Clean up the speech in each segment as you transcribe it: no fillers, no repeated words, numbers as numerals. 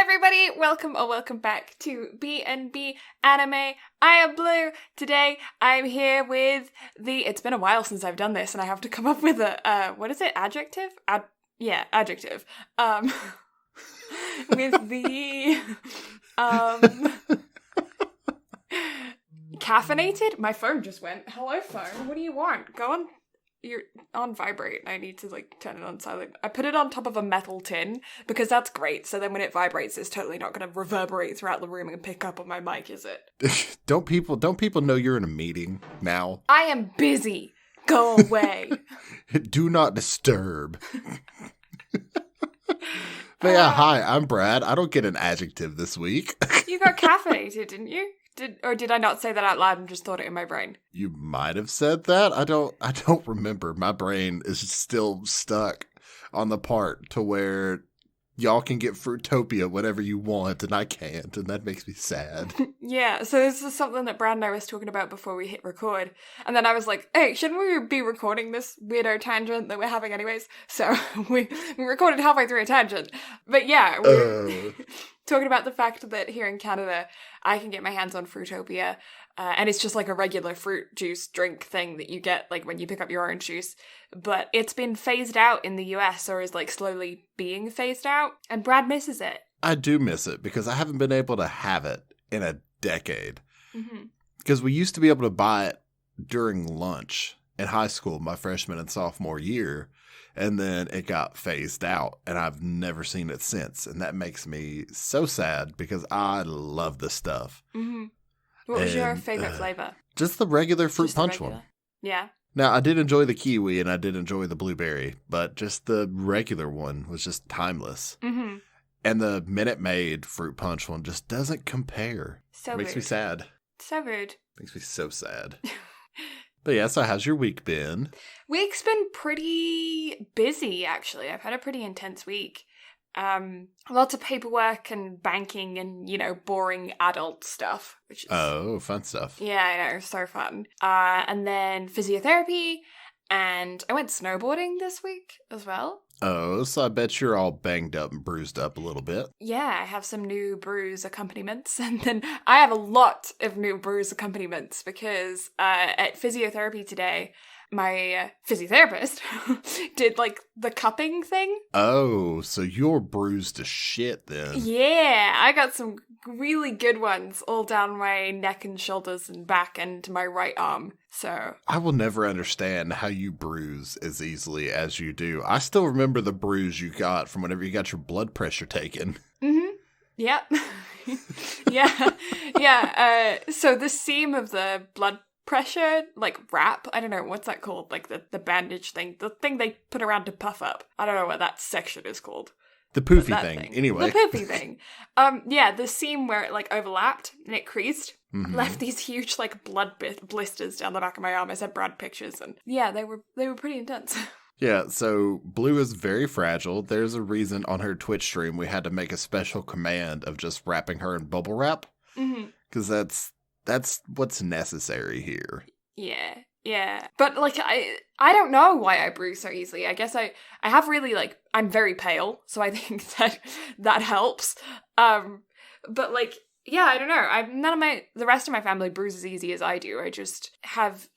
everybody, welcome back to BnB Anime. I am Blue. Today I'm here with it's been a while since I've done this and I have to come up with what is it, adjective? Adjective. With the, caffeinated? My phone just went. Hello phone, what do you want? Go on. You're on vibrate. I need to turn it on silent. I put it on top of a metal tin because that's great. So then when it vibrates, it's totally not going to reverberate throughout the room and pick up on my mic, is it? Don't people know you're in a meeting now? I am busy. Go away. Do not disturb. But yeah, hi, I'm Brad. I don't get an adjective this week. You got caffeinated, didn't you? Did I not say that out loud and just thought it in my brain? You might have said that. I don't remember. My brain is still stuck on the part to where y'all can get Fruitopia whenever you want and I can't, and that makes me sad. Yeah, so this is something that Brad and I was talking about before we hit record. And then I was like, hey, shouldn't we be recording this weirdo tangent that we're having anyways? So we recorded halfway through a tangent. But yeah, we're talking about the fact that here in Canada, I can get my hands on Fruitopia, and it's just like a regular fruit juice drink thing that you get when you pick up your orange juice. But it's been phased out in the US, or is slowly being phased out, and Brad misses it. I do miss it because I haven't been able to have it in a decade. Because we used to be able to buy it during lunch in high school, my freshman and sophomore year, and then it got phased out, and I've never seen it since, and that makes me so sad because I love this stuff. What was your favorite flavor? Just the regular fruit punch one. Yeah. Now, I did enjoy the kiwi, and I did enjoy the blueberry, but just the regular one was just timeless. And the Minute Maid fruit punch one just doesn't compare. So Makes me sad. So rude. Makes me so sad. But yeah, so how's your week been? Week's been pretty busy, actually. I've had a pretty intense week. Lots of paperwork and banking and, boring adult stuff. Which is, oh, fun stuff. Yeah, I know. So fun. And then physiotherapy. And I went snowboarding this week as well. Oh, so I bet you're all banged up and bruised up a little bit. Yeah, I have some new bruise accompaniments, and then I have a lot of new bruise accompaniments because at physiotherapy today, my physiotherapist did the cupping thing. Oh, so you're bruised to shit then. Yeah, I got some really good ones all down my neck and shoulders and back and my right arm. So I will never understand how you bruise as easily as you do. I still remember the bruise you got from whenever you got your blood pressure taken. Yep. Yeah. So the seam of the blood pressure, wrap, I don't know, what's that called? The bandage thing, the thing they put around to puff up. I don't know what that section is called. The poofy thing, anyway. The poofy thing. Yeah, the seam where it overlapped and it creased. Left these huge blood blisters down the back of my arm. I sent Brad pictures, and yeah, they were pretty intense. Yeah, so Blue is very fragile. There's a reason on her Twitch stream we had to make a special command of just wrapping her in bubble wrap. Because that's what's necessary here. Yeah. But I don't know why I bruise so easily. I guess I have really I'm very pale, so I think that helps. But yeah, I don't know. The rest of my family bruise as easy as I do. I just have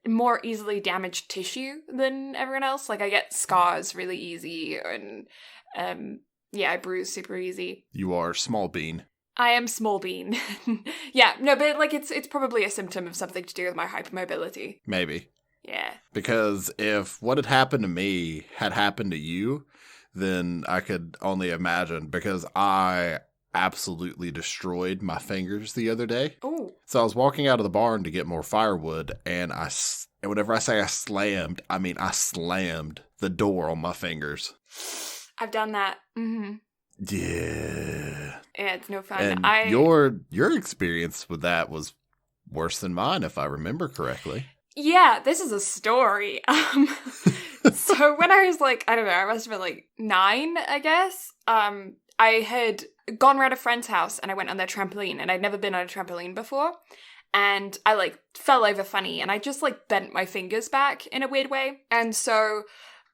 more easily damaged tissue than everyone else. I get scars really easy, and yeah, I bruise super easy. You are small bean. I am small bean. Yeah, no, but it's probably a symptom of something to do with my hypermobility. Maybe. Yeah. Because if what had happened to me had happened to you, then I could only imagine, because I absolutely destroyed my fingers the other day. Oh. So I was walking out of the barn to get more firewood, and whenever I say I slammed, I mean I slammed the door on my fingers. I've done that. Yeah. Yeah, it's no fun. And your experience with that was worse than mine, if I remember correctly. Yeah, this is a story. So when I was I don't know, I must have been 9, I guess. I had gone around a friend's house and I went on their trampoline, and I'd never been on a trampoline before. And I fell over funny, and I just bent my fingers back in a weird way. And so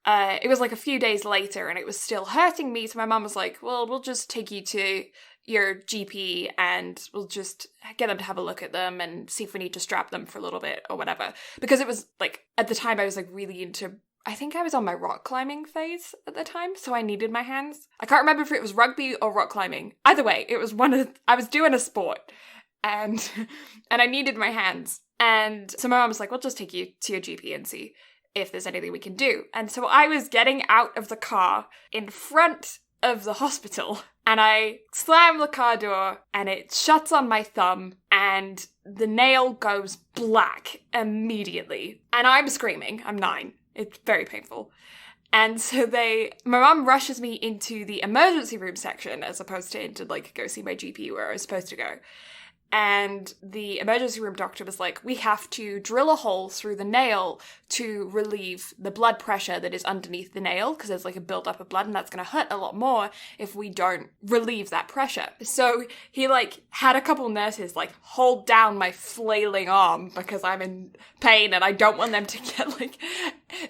it was like a few days later and it was still hurting me. So my mum was like, well, we'll just take you to your GP and we'll just get them to have a look at them and see if we need to strap them for a little bit or whatever. Because it was like, at the time I was like really into, I think I was on my rock climbing phase at the time, so I needed my hands. I can't remember if it was rugby or rock climbing. Either way, it was I was doing a sport and I needed my hands. And so my mum was like, we'll just take you to your GP and see if there's anything we can do. And so I was getting out of the car in front of the hospital and I slam the car door and it shuts on my thumb and the nail goes black immediately. And I'm screaming. I'm 9. It's very painful. And so my mum rushes me into the emergency room section as opposed to into like go see my GP where I was supposed to go. And the emergency room doctor was like, we have to drill a hole through the nail to relieve the blood pressure that is underneath the nail because there's like a buildup of blood and that's going to hurt a lot more if we don't relieve that pressure. So he like had a couple nurses like hold down my flailing arm because I'm in pain and I don't want them to get like...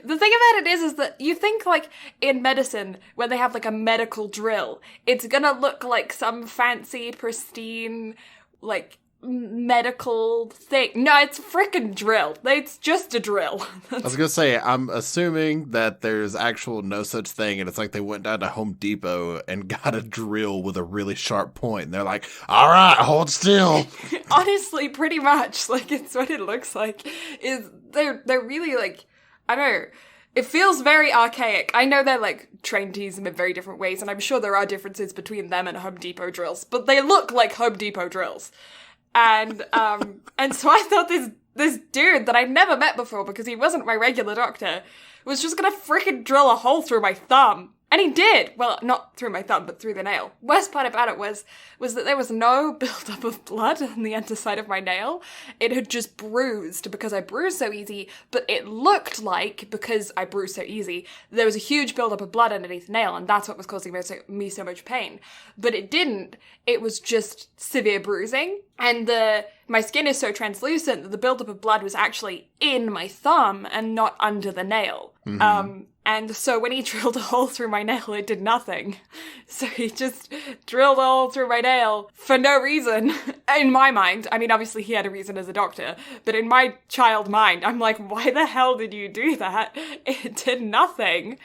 The thing about it is that you think like in medicine when they have like a medical drill, it's going to look like some fancy, pristine... like medical thing. No, it's a freaking drill. It's just a drill. I was gonna say, I'm assuming that there's actual no such thing, and it's like they went down to Home Depot and got a drill with a really sharp point, and they're like, all right, hold still. Honestly, pretty much. Like, it's what it looks like. Is they're really like, I don't know, it feels very archaic. I know they're like trained to use them in very different ways, and I'm sure there are differences between them and Home Depot drills, but they look like Home Depot drills. And so I thought this dude that I'd never met before because he wasn't my regular doctor was just gonna frickin' drill a hole through my thumb. And he did. Well, not through my thumb, but through the nail. Worst part about it was that there was no buildup of blood on the underside of my nail. It had just bruised because I bruise so easy, but it looked like, because I bruise so easy, there was a huge buildup of blood underneath the nail, and that's what was causing me so much pain. But it didn't. It was just severe bruising, and my skin is so translucent that the buildup of blood was actually in my thumb and not under the nail. Mm-hmm. And so when he drilled a hole through my nail, it did nothing. So he just drilled a hole through my nail for no reason, in my mind. I mean, obviously he had a reason as a doctor, but in my child mind, I'm like, why the hell did you do that? It did nothing.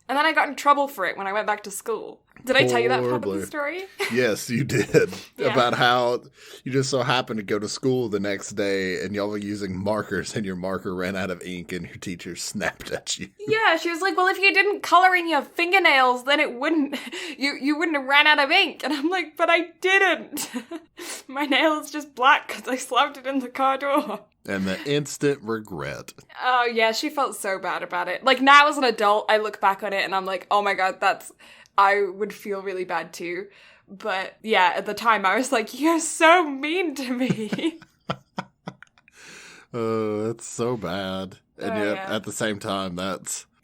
And then I got in trouble for it when I went back to school. Did I tell you that part of the story? Yes, you did. Yeah. About how you just so happened to go to school the next day and y'all were using markers and your marker ran out of ink and your teacher snapped at you. Yeah, she was like, well, if you didn't color in your fingernails, then it wouldn't, you wouldn't have ran out of ink. And I'm like, but I didn't. My nail is just black because I slammed it in the car door. And the instant regret. Oh, yeah, she felt so bad about it. Like, now as an adult, I look back on it and I'm like, oh my god, I would feel really bad too. But yeah, at the time I was like, you're so mean to me. Oh, that's so bad. And yet, at the same time,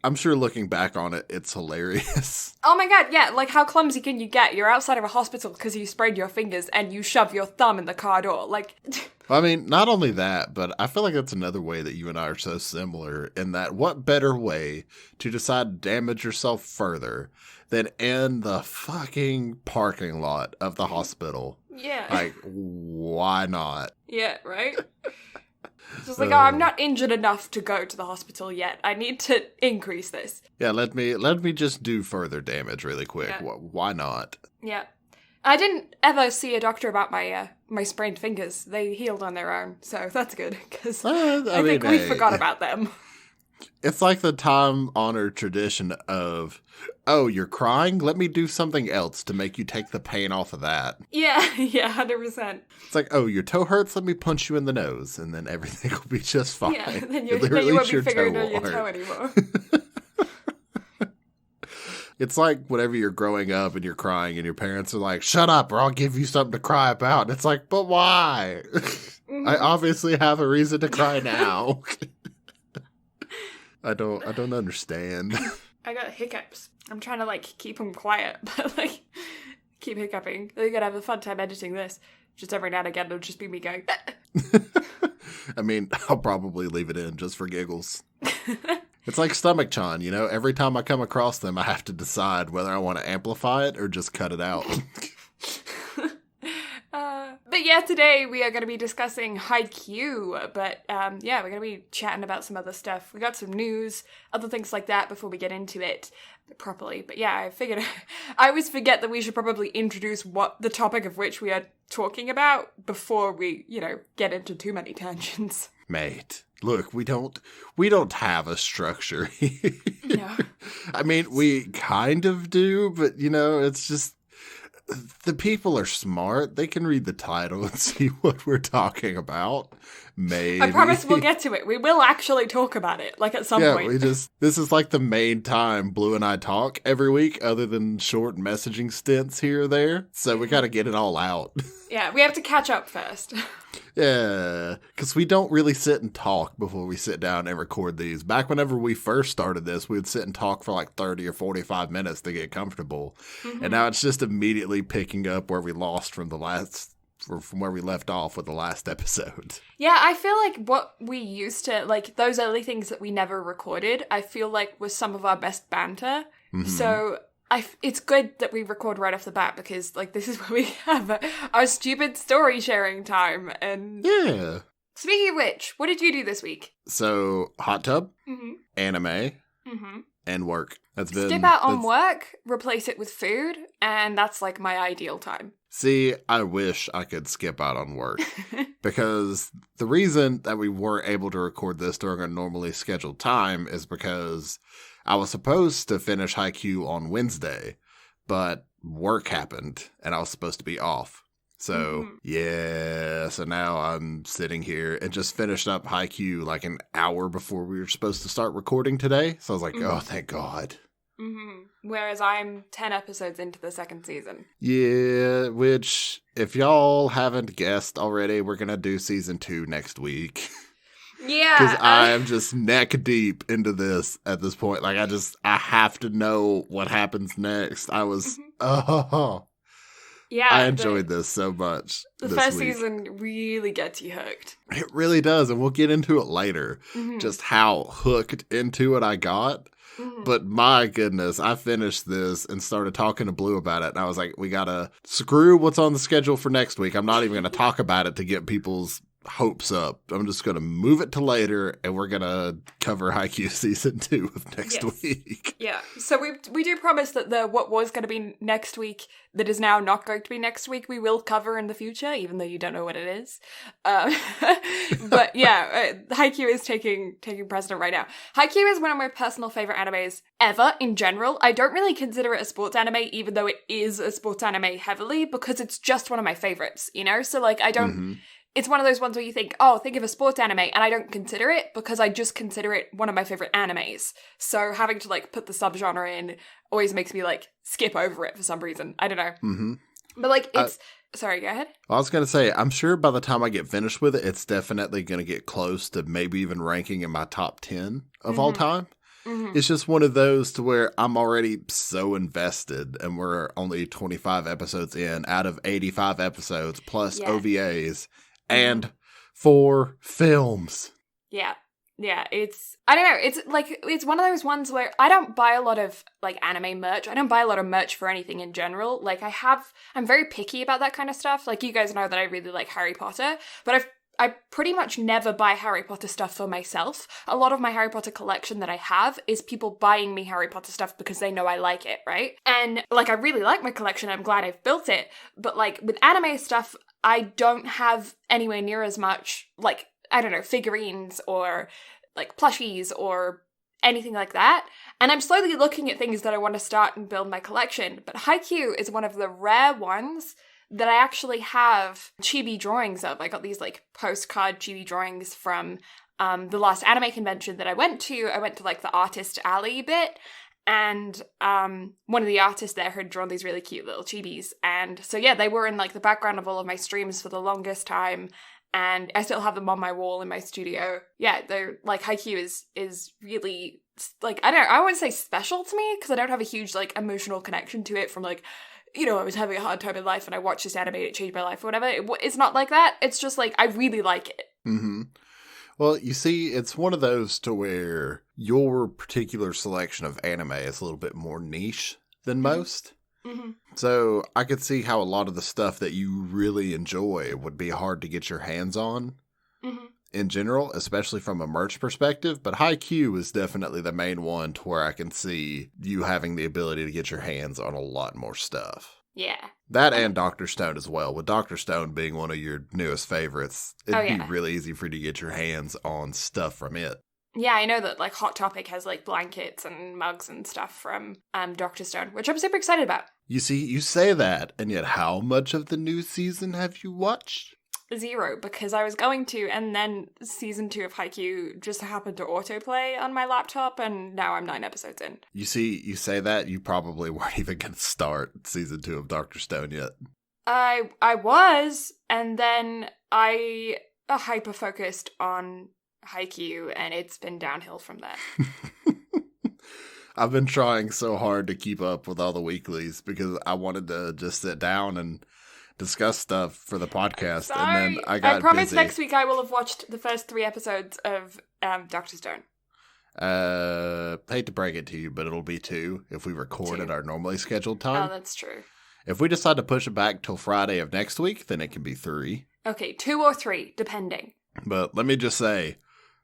I'm sure looking back on it, it's hilarious. Oh my god, yeah, like how clumsy can you get? You're outside of a hospital because you sprained your fingers and you shove your thumb in the car door. Like... I mean, not only that, but I feel like that's another way that you and I are so similar in that what better way to decide to damage yourself further than in the fucking parking lot of the hospital? Yeah. Like, why not? Yeah, right? Just like, I'm not injured enough to go to the hospital yet. I need to increase this. Yeah, let me just do further damage really quick. Yeah. Why not? Yeah. I didn't ever see a doctor about my sprained fingers. They healed on their own, so that's good, because I think we forgot about them. It's like the time-honored tradition of, oh, you're crying? Let me do something else to make you take the pain off of that. Yeah, 100%. It's like, oh, your toe hurts? Let me punch you in the nose, and then everything will be just fine. Yeah, then you won't be figuring out your toe anymore. It's like whenever you're growing up and you're crying and your parents are like, shut up or I'll give you something to cry about. And it's like, but why? Mm-hmm. I obviously have a reason to cry now. I don't understand. I got hiccups. I'm trying to like keep them quiet, but like keep hiccuping. You're gonna have a fun time editing this. Just every now and again it'll just be me going. I mean, I'll probably leave it in just for giggles. It's like stomach chon, you know? Every time I come across them, I have to decide whether I want to amplify it or just cut it out. But yeah, today we are going to be discussing Haikyuu, but yeah, we're going to be chatting about some other stuff. We got some news, other things like that before we get into it properly. But yeah, I figured, I always forget that we should probably introduce what the topic of which we are talking about before we, get into too many tangents. Mate, look, we don't have a structure. No. I mean, we kind of do, but it's just, the people are smart. They can read the title and see what we're talking about. Maybe. I promise we'll get to it. We will actually talk about it, like at some point. This is like the main time Blue and I talk every week, other than short messaging stints here or there. So we got to get it all out. Yeah, we have to catch up first. Yeah, because we don't really sit and talk before we sit down and record these. Back whenever we first started this, we would sit and talk for like 30 or 45 minutes to get comfortable. Mm-hmm. And now it's just immediately picking up where we lost from from where we left off with the last episode. Yeah, I feel like what we used to, like those early things that we never recorded, I feel like was some of our best banter. Mm-hmm. So it's good that we record right off the bat because, like, this is where we have our stupid story sharing time. And yeah. Speaking of which, what did you do this week? So, hot tub, mm-hmm. anime, mm-hmm. and work. Skip out on work, replace it with food, and that's like my ideal time. See, I wish I could skip out on work because the reason that we weren't able to record this during our normally scheduled time is because I was supposed to finish Haikyuu on Wednesday, but work happened and I was supposed to be off. So, yeah, so now I'm sitting here and just finished up Haikyuu like an hour before we were supposed to start recording today. So I was like, oh, thank God. Mm-hmm. Whereas I'm 10 episodes into the second season. Yeah, which, if y'all haven't guessed already, we're going to do season 2 next week. Yeah. Because I am just neck deep into this at this point. Like, I have to know what happens next. I was, yeah, I enjoyed this so much. The first season really gets you hooked. It really does, and we'll get into it later. Mm-hmm. Just how hooked into it I got. Mm-hmm. But my goodness, I finished this and started talking to Blue about it. And I was like, we gotta screw what's on the schedule for next week. I'm not even gonna talk about it to get people's hopes up. I'm just gonna move it to later, and we're gonna cover Haikyuu season 2 of next week. Yeah. So we do promise that what was gonna be next week that is now not going to be next week, we will cover in the future, even though you don't know what it is. But yeah, Haikyuu is taking precedent right now. Haikyuu is one of my personal favorite animes ever in general. I don't really consider it a sports anime, even though it is a sports anime heavily, because it's just one of my favorites, So like, I don't... Mm-hmm. It's one of those ones where you think of a sports anime, and I don't consider it because I just consider it one of my favorite animes. So having to like put the subgenre in always makes me like skip over it for some reason. I don't know. Mm-hmm. But like it's... Sorry, go ahead. I was going to say, I'm sure by the time I get finished with it, it's definitely going to get close to maybe even ranking in my top 10 of all time. Mm-hmm. It's just one of those to where I'm already so invested, and we're only 25 episodes in out of 85 episodes plus OVAs. And 4 films. Yeah. Yeah, I don't know, it's one of those ones where I don't buy a lot of, like, anime merch. I don't buy a lot of merch for anything in general. Like, I'm very picky about that kind of stuff. Like, you guys know that I really like Harry Potter, but I pretty much never buy Harry Potter stuff for myself. A lot of my Harry Potter collection that I have is people buying me Harry Potter stuff because they know I like it, right? And, like, I really like my collection. I'm glad I've built it. But, like, with anime stuff, I don't have anywhere near as much, like, I don't know, figurines or, like, plushies or anything like that. And I'm slowly looking at things that I want to start and build my collection. But Haikyuu is one of the rare ones that I actually have chibi drawings of. I got these, like, postcard chibi drawings from the last anime convention that I went to. I went to, like, the artist alley bit. And one of the artists there had drawn these really cute little chibis. And so, yeah, they were in, like, the background of all of my streams for the longest time. And I still have them on my wall in my studio. Yeah, they're, like, Haikyuu is really, like, I don't know, I wouldn't say special to me, because I don't have a huge, like, emotional connection to it from, like, I was having a hard time in life and I watched this anime, it changed my life or whatever. It's not like that. It's just, like, I really like it. Mm-hmm. Well, you see, it's one of those to where your particular selection of anime is a little bit more niche than most. Mm-hmm. So I could see how a lot of the stuff that you really enjoy would be hard to get your hands on in general, especially from a merch perspective. But Haikyuu is definitely the main one to where I can see you having the ability to get your hands on a lot more stuff. Yeah. That and Dr. Stone as well. With Dr. Stone being one of your newest favorites, it'd be really easy for you to get your hands on stuff from it. Yeah, I know that like Hot Topic has like blankets and mugs and stuff from Dr. Stone, which I'm super excited about. You see, you say that, and yet how much of the new season have you watched? 0, because I was going to, and then season 2 of Haikyuu just happened to autoplay on my laptop, and now I'm 9 episodes in. You see, you say that, you probably weren't even going to start season 2 of Dr. Stone yet. I was, and then I hyper-focused on Haikyuu, and it's been downhill from there. I've been trying so hard to keep up with all the weeklies because I wanted to just sit down and discuss stuff for the podcast, and then I got I promise busy. Next week I will have watched the first 3 episodes of Dr. Stone. Hate to break it to you, but it'll be 2 if we record at our normally scheduled time. Oh, that's true. If we decide to push it back till Friday of next week, then it can be 3. Okay, 2 or 3, depending. But let me just say,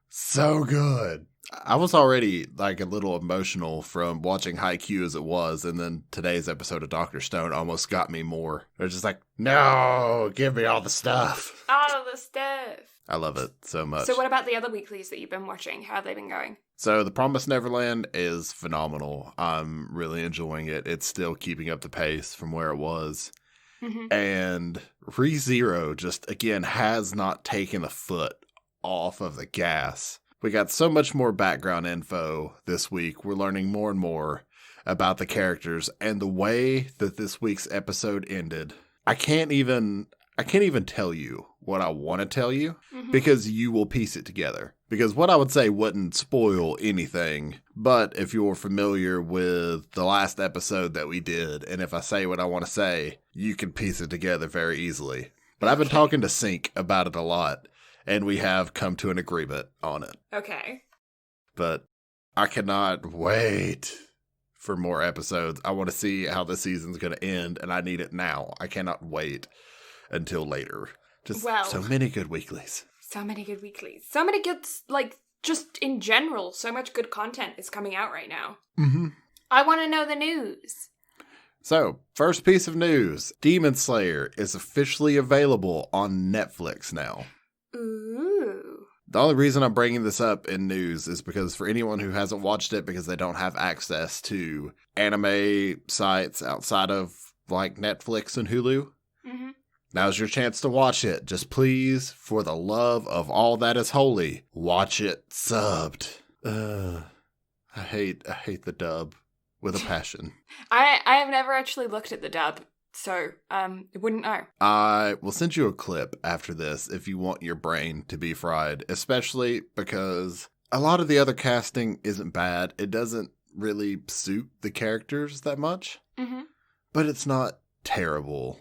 so good. I was already like a little emotional from watching Haikyuu as it was, and then today's episode of Dr. Stone almost got me more. They're just like, no, give me all the stuff. All the stuff. I love it so much. So what about the other weeklies that you've been watching? How have they been going? So The Promised Neverland is phenomenal. I'm really enjoying it. It's still keeping up the pace from where it was. And ReZero just, again, has not taken a foot off of the gas. We got so much more background info this week. We're learning more and more about the characters, and the way that this week's episode ended. I can't even tell you what I want to tell you because you will piece it together. Because what I would say wouldn't spoil anything, but if you're familiar with the last episode that we did, and if I say what I want to say, you can piece it together very easily. But I've been talking to Sync about it a lot, and we have come to an agreement on it. Okay. But I cannot wait for more episodes. I want to see how the season's going to end, and I need it now. I cannot wait until later. Just so many good weeklies. So many good weeklies. So many good, like, just in general, so much good content is coming out right now. I want to know the news. So, first piece of news. Demon Slayer is officially available on Netflix now. Ooh. The only reason I'm bringing this up in news is because for anyone who hasn't watched it because they don't have access to anime sites outside of, like, Netflix and Hulu, now's your chance to watch it. Just please, for the love of all that is holy, watch it subbed. I hate the dub with a passion. I have never actually looked at the dub, so wouldn't know. I will send you a clip after this if you want your brain to be fried, especially because a lot of the other casting isn't bad. It doesn't really suit the characters that much, but it's not terrible.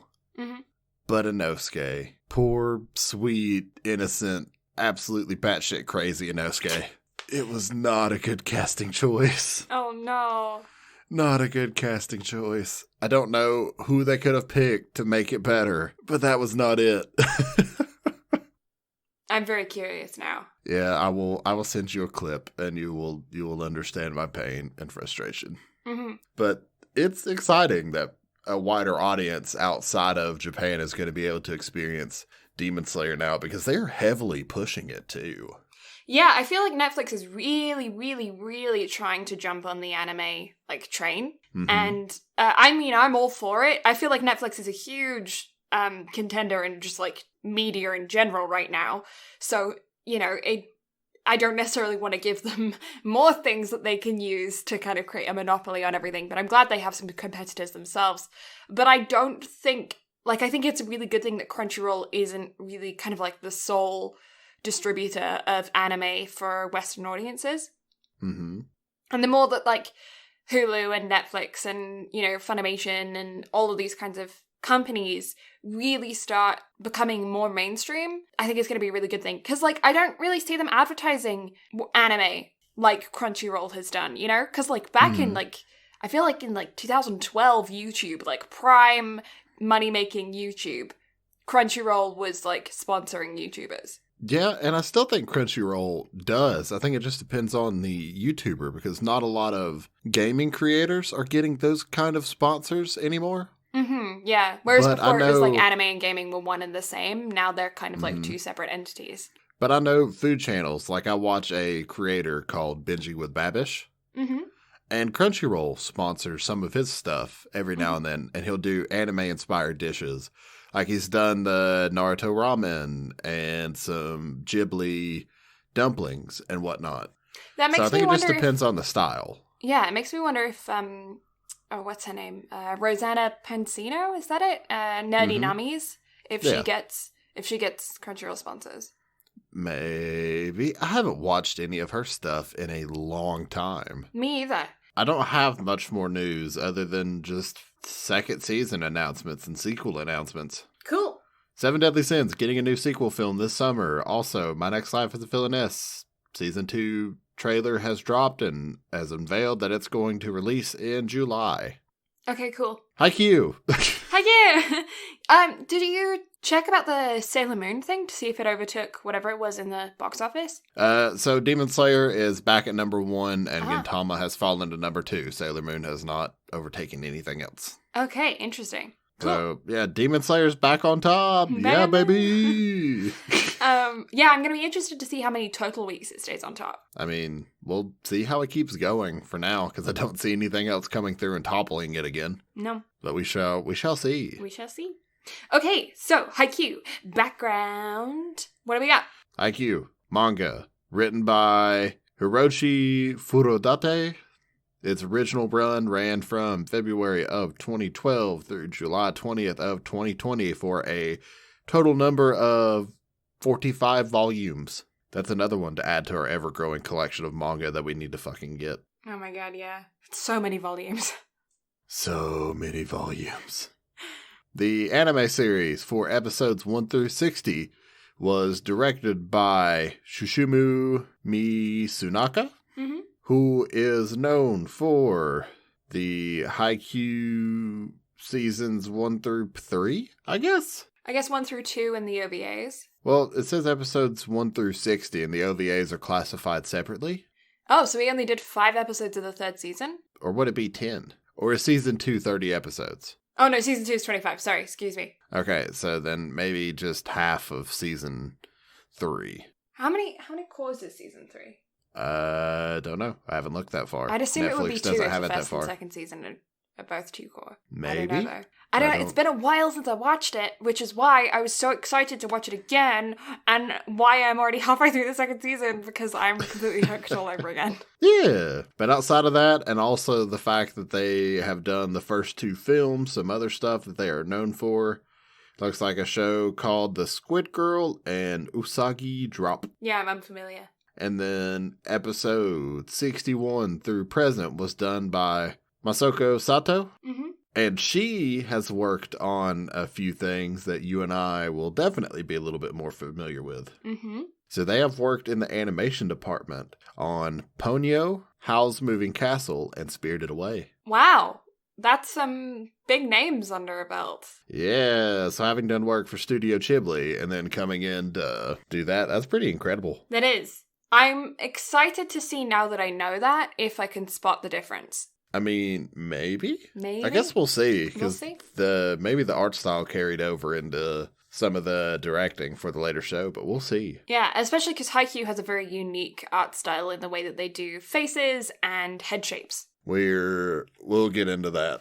But Inosuke, poor, sweet, innocent, absolutely batshit crazy Inosuke. It was not a good casting choice. Oh no. Not a good casting choice. I don't know who they could have picked to make it better, but that was not it. I'm very curious now. Yeah, I will send you a clip and you will understand my pain and frustration. But it's exciting that a wider audience outside of Japan is going to be able to experience Demon Slayer now because they're heavily pushing it too. Yeah, I feel like Netflix is really, really, really trying to jump on the anime, like, train. And, I mean, I'm all for it. I feel like Netflix is a huge contender in just, like, media in general right now. So, you know, I don't necessarily want to give them more things that they can use to kind of create a monopoly on everything, but I'm glad they have some competitors themselves. But I don't think, like, I think it's a really good thing that Crunchyroll isn't really kind of like the sole distributor of anime for Western audiences. And the more that, like, Hulu and Netflix and, you know, Funimation and all of these kinds of companies really start becoming more mainstream, I think it's going to be a really good thing. Because, like, I don't really see them advertising anime like Crunchyroll has done, you know? Because, like, back in, like, I feel like in, like, 2012 YouTube, like, prime money-making YouTube, Crunchyroll was, like, sponsoring YouTubers. Yeah, and I still think Crunchyroll does. I think it just depends on the YouTuber, because not a lot of gaming creators are getting those kind of sponsors anymore. Yeah. Whereas But before it was like anime and gaming were one and the same. Now they're kind of like two separate entities. But I know food channels, like I watch a creator called Binging with Babish. And Crunchyroll sponsors some of his stuff every now and then, and he'll do anime-inspired dishes. Like he's done the Naruto ramen and some Ghibli dumplings and whatnot. That makes so I think me it just depends on the style. Yeah, it makes me wonder if what's her name? Rosanna Pansino, is that it? Nerdy Nummies. If she gets Crunchyroll sponsors. Maybe. I haven't watched any of her stuff in a long time. Me either. I don't have much more news other than just second season announcements and sequel announcements. Cool. Seven Deadly Sins getting a new sequel film this summer. Also, My Next Life as a Villainess Season 2 trailer has dropped and has unveiled that it's going to release in July. Okay, cool. Haikyuu! Haikyuu! Did you check about the Sailor Moon thing to see if it overtook whatever it was in the box office? So Demon Slayer is back at number 1 and Gintama has fallen to number 2. Sailor Moon has not overtaken anything else. Okay, interesting. Cool. So, yeah, Demon Slayer's back on top. Yeah, baby! Yeah, I'm going to be interested to see how many total weeks it stays on top. I mean, we'll see how it keeps going for now, because I don't see anything else coming through and toppling it again. No. But we shall see. We shall see. Okay, so, Haikyuu. Background. What do we got? Haikyuu, manga, written by Hiroshi Furodate. Its original run ran from February of 2012 through July 20th of 2020 for a total number of 45 volumes. That's another one to add to our ever-growing collection of manga that we need to fucking get. Oh my god, yeah. So many volumes. So many volumes. The anime series for episodes 1 through 60 was directed by Shushimu Misunaka, who is known for the Haikyuu seasons 1 through 3, I guess? I guess 1 through 2 in the OVAs. Well, it says episodes 1 through 60, and the OVAs are classified separately. Oh, so we only did 5 episodes of the 3rd season? Or would it be 10? Or is season 2 30 episodes? Oh no, season 2 is 25. Sorry, excuse me. Okay, so then maybe just half of season 3. How many cores is season 3? Don't know. I haven't looked that far. I'd assume Netflix it would be 2 doesn't if have the it that first and far. second season are both 2 core. Maybe. I don't know though. I don't know. It's been a while since I watched it, which is why I was so excited to watch it again, and why I'm already halfway through the 2nd season, because I'm completely hooked all over again. Yeah, but outside of that, and also the fact that they have done the first 2 films, some other stuff that they are known for, looks like a show called The Squid Girl and Usagi Drop. Yeah, I'm unfamiliar. And then episode 61 through present was done by Masako Sato. And she has worked on a few things that you and I will definitely be a little bit more familiar with. So they have worked in the animation department on Ponyo, Howl's Moving Castle, and Spirited Away. Wow. That's some big names under a belt. Yeah, so having done work for Studio Ghibli and then coming in to do that, that's pretty incredible. That is. I'm excited to see now that I know that, if I can spot the difference. I mean, maybe? Maybe? I guess we'll see. We'll see. Maybe the art style carried over into some of the directing for the later show, but we'll see. Yeah, especially because Haikyuu has a very unique art style in the way that they do faces and head shapes. We'll get into that.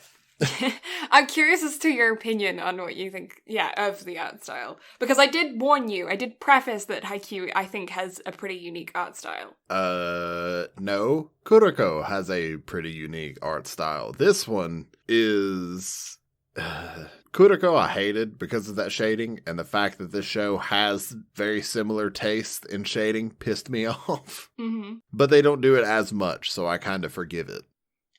I'm curious as to your opinion on what you think, of the art style. Because I did warn you, I did preface that Haikyuu, I think, has a pretty unique art style. No. Kuroko has a pretty unique art style. This one is... Kuroko I hated because of that shading, and the fact that this show has very similar taste in shading pissed me off. But they don't do it as much, so I kind of forgive it.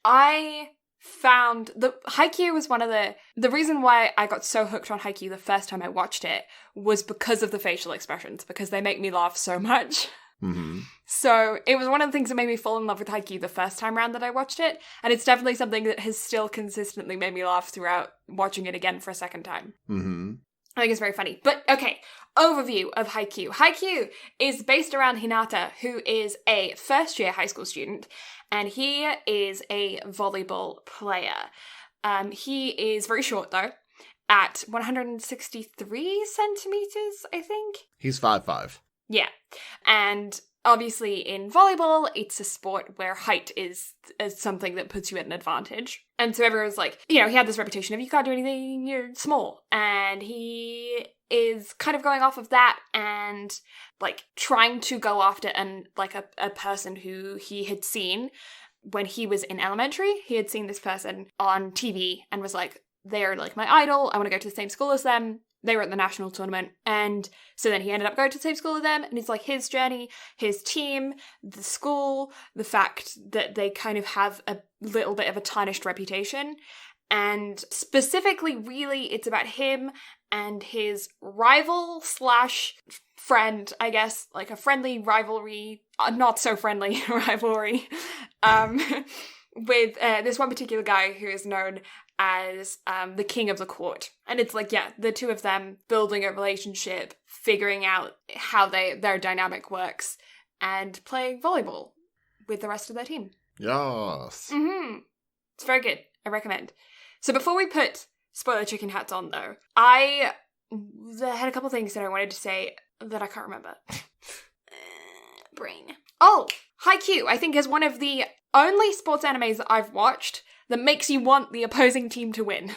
I found the Haikyuu was one of the reason why I got so hooked on Haikyuu the first time I watched it was because of the facial expressions, because they make me laugh so much. Mm-hmm. So it was one of the things that made me fall in love with Haikyuu the first time round that I watched it. And it's definitely something that has still consistently made me laugh throughout watching it again for a second time. Mm-hmm. I think it's very funny. But okay, overview of Haikyuu. Haikyuu is based around Hinata, who is a first-year high school student, and he is a volleyball player. He is very short, though, at 163 centimeters, I think. He's 5'5". Yeah. And obviously in volleyball, it's a sport where height is something that puts you at an advantage. And so everyone's like, he had this reputation of you can't do anything, you're small. And he is kind of going off of that and like trying to go after a person who he had seen when he was in elementary. He had seen this person on TV and was like, they're like my idol, I want to go to the same school as them. They were at the national tournament, and so then he ended up going to the same school with them, and it's like his journey, his team, the school, the fact that they kind of have a little bit of a tarnished reputation, and specifically, really, it's about him and his rival / friend, I guess, like a friendly rivalry, not so friendly rivalry, with this one particular guy who is known as the king of the court. And it's like, the two of them building a relationship, figuring out how their dynamic works, and playing volleyball with the rest of their team. Yes. Mm-hmm. It's very good. I recommend. So before we put spoiler chicken hats on, though, I had a couple things that I wanted to say that I can't remember. Brain. Oh, Haikyuu, I think, is one of the only sports animes that I've watched that makes you want the opposing team to win.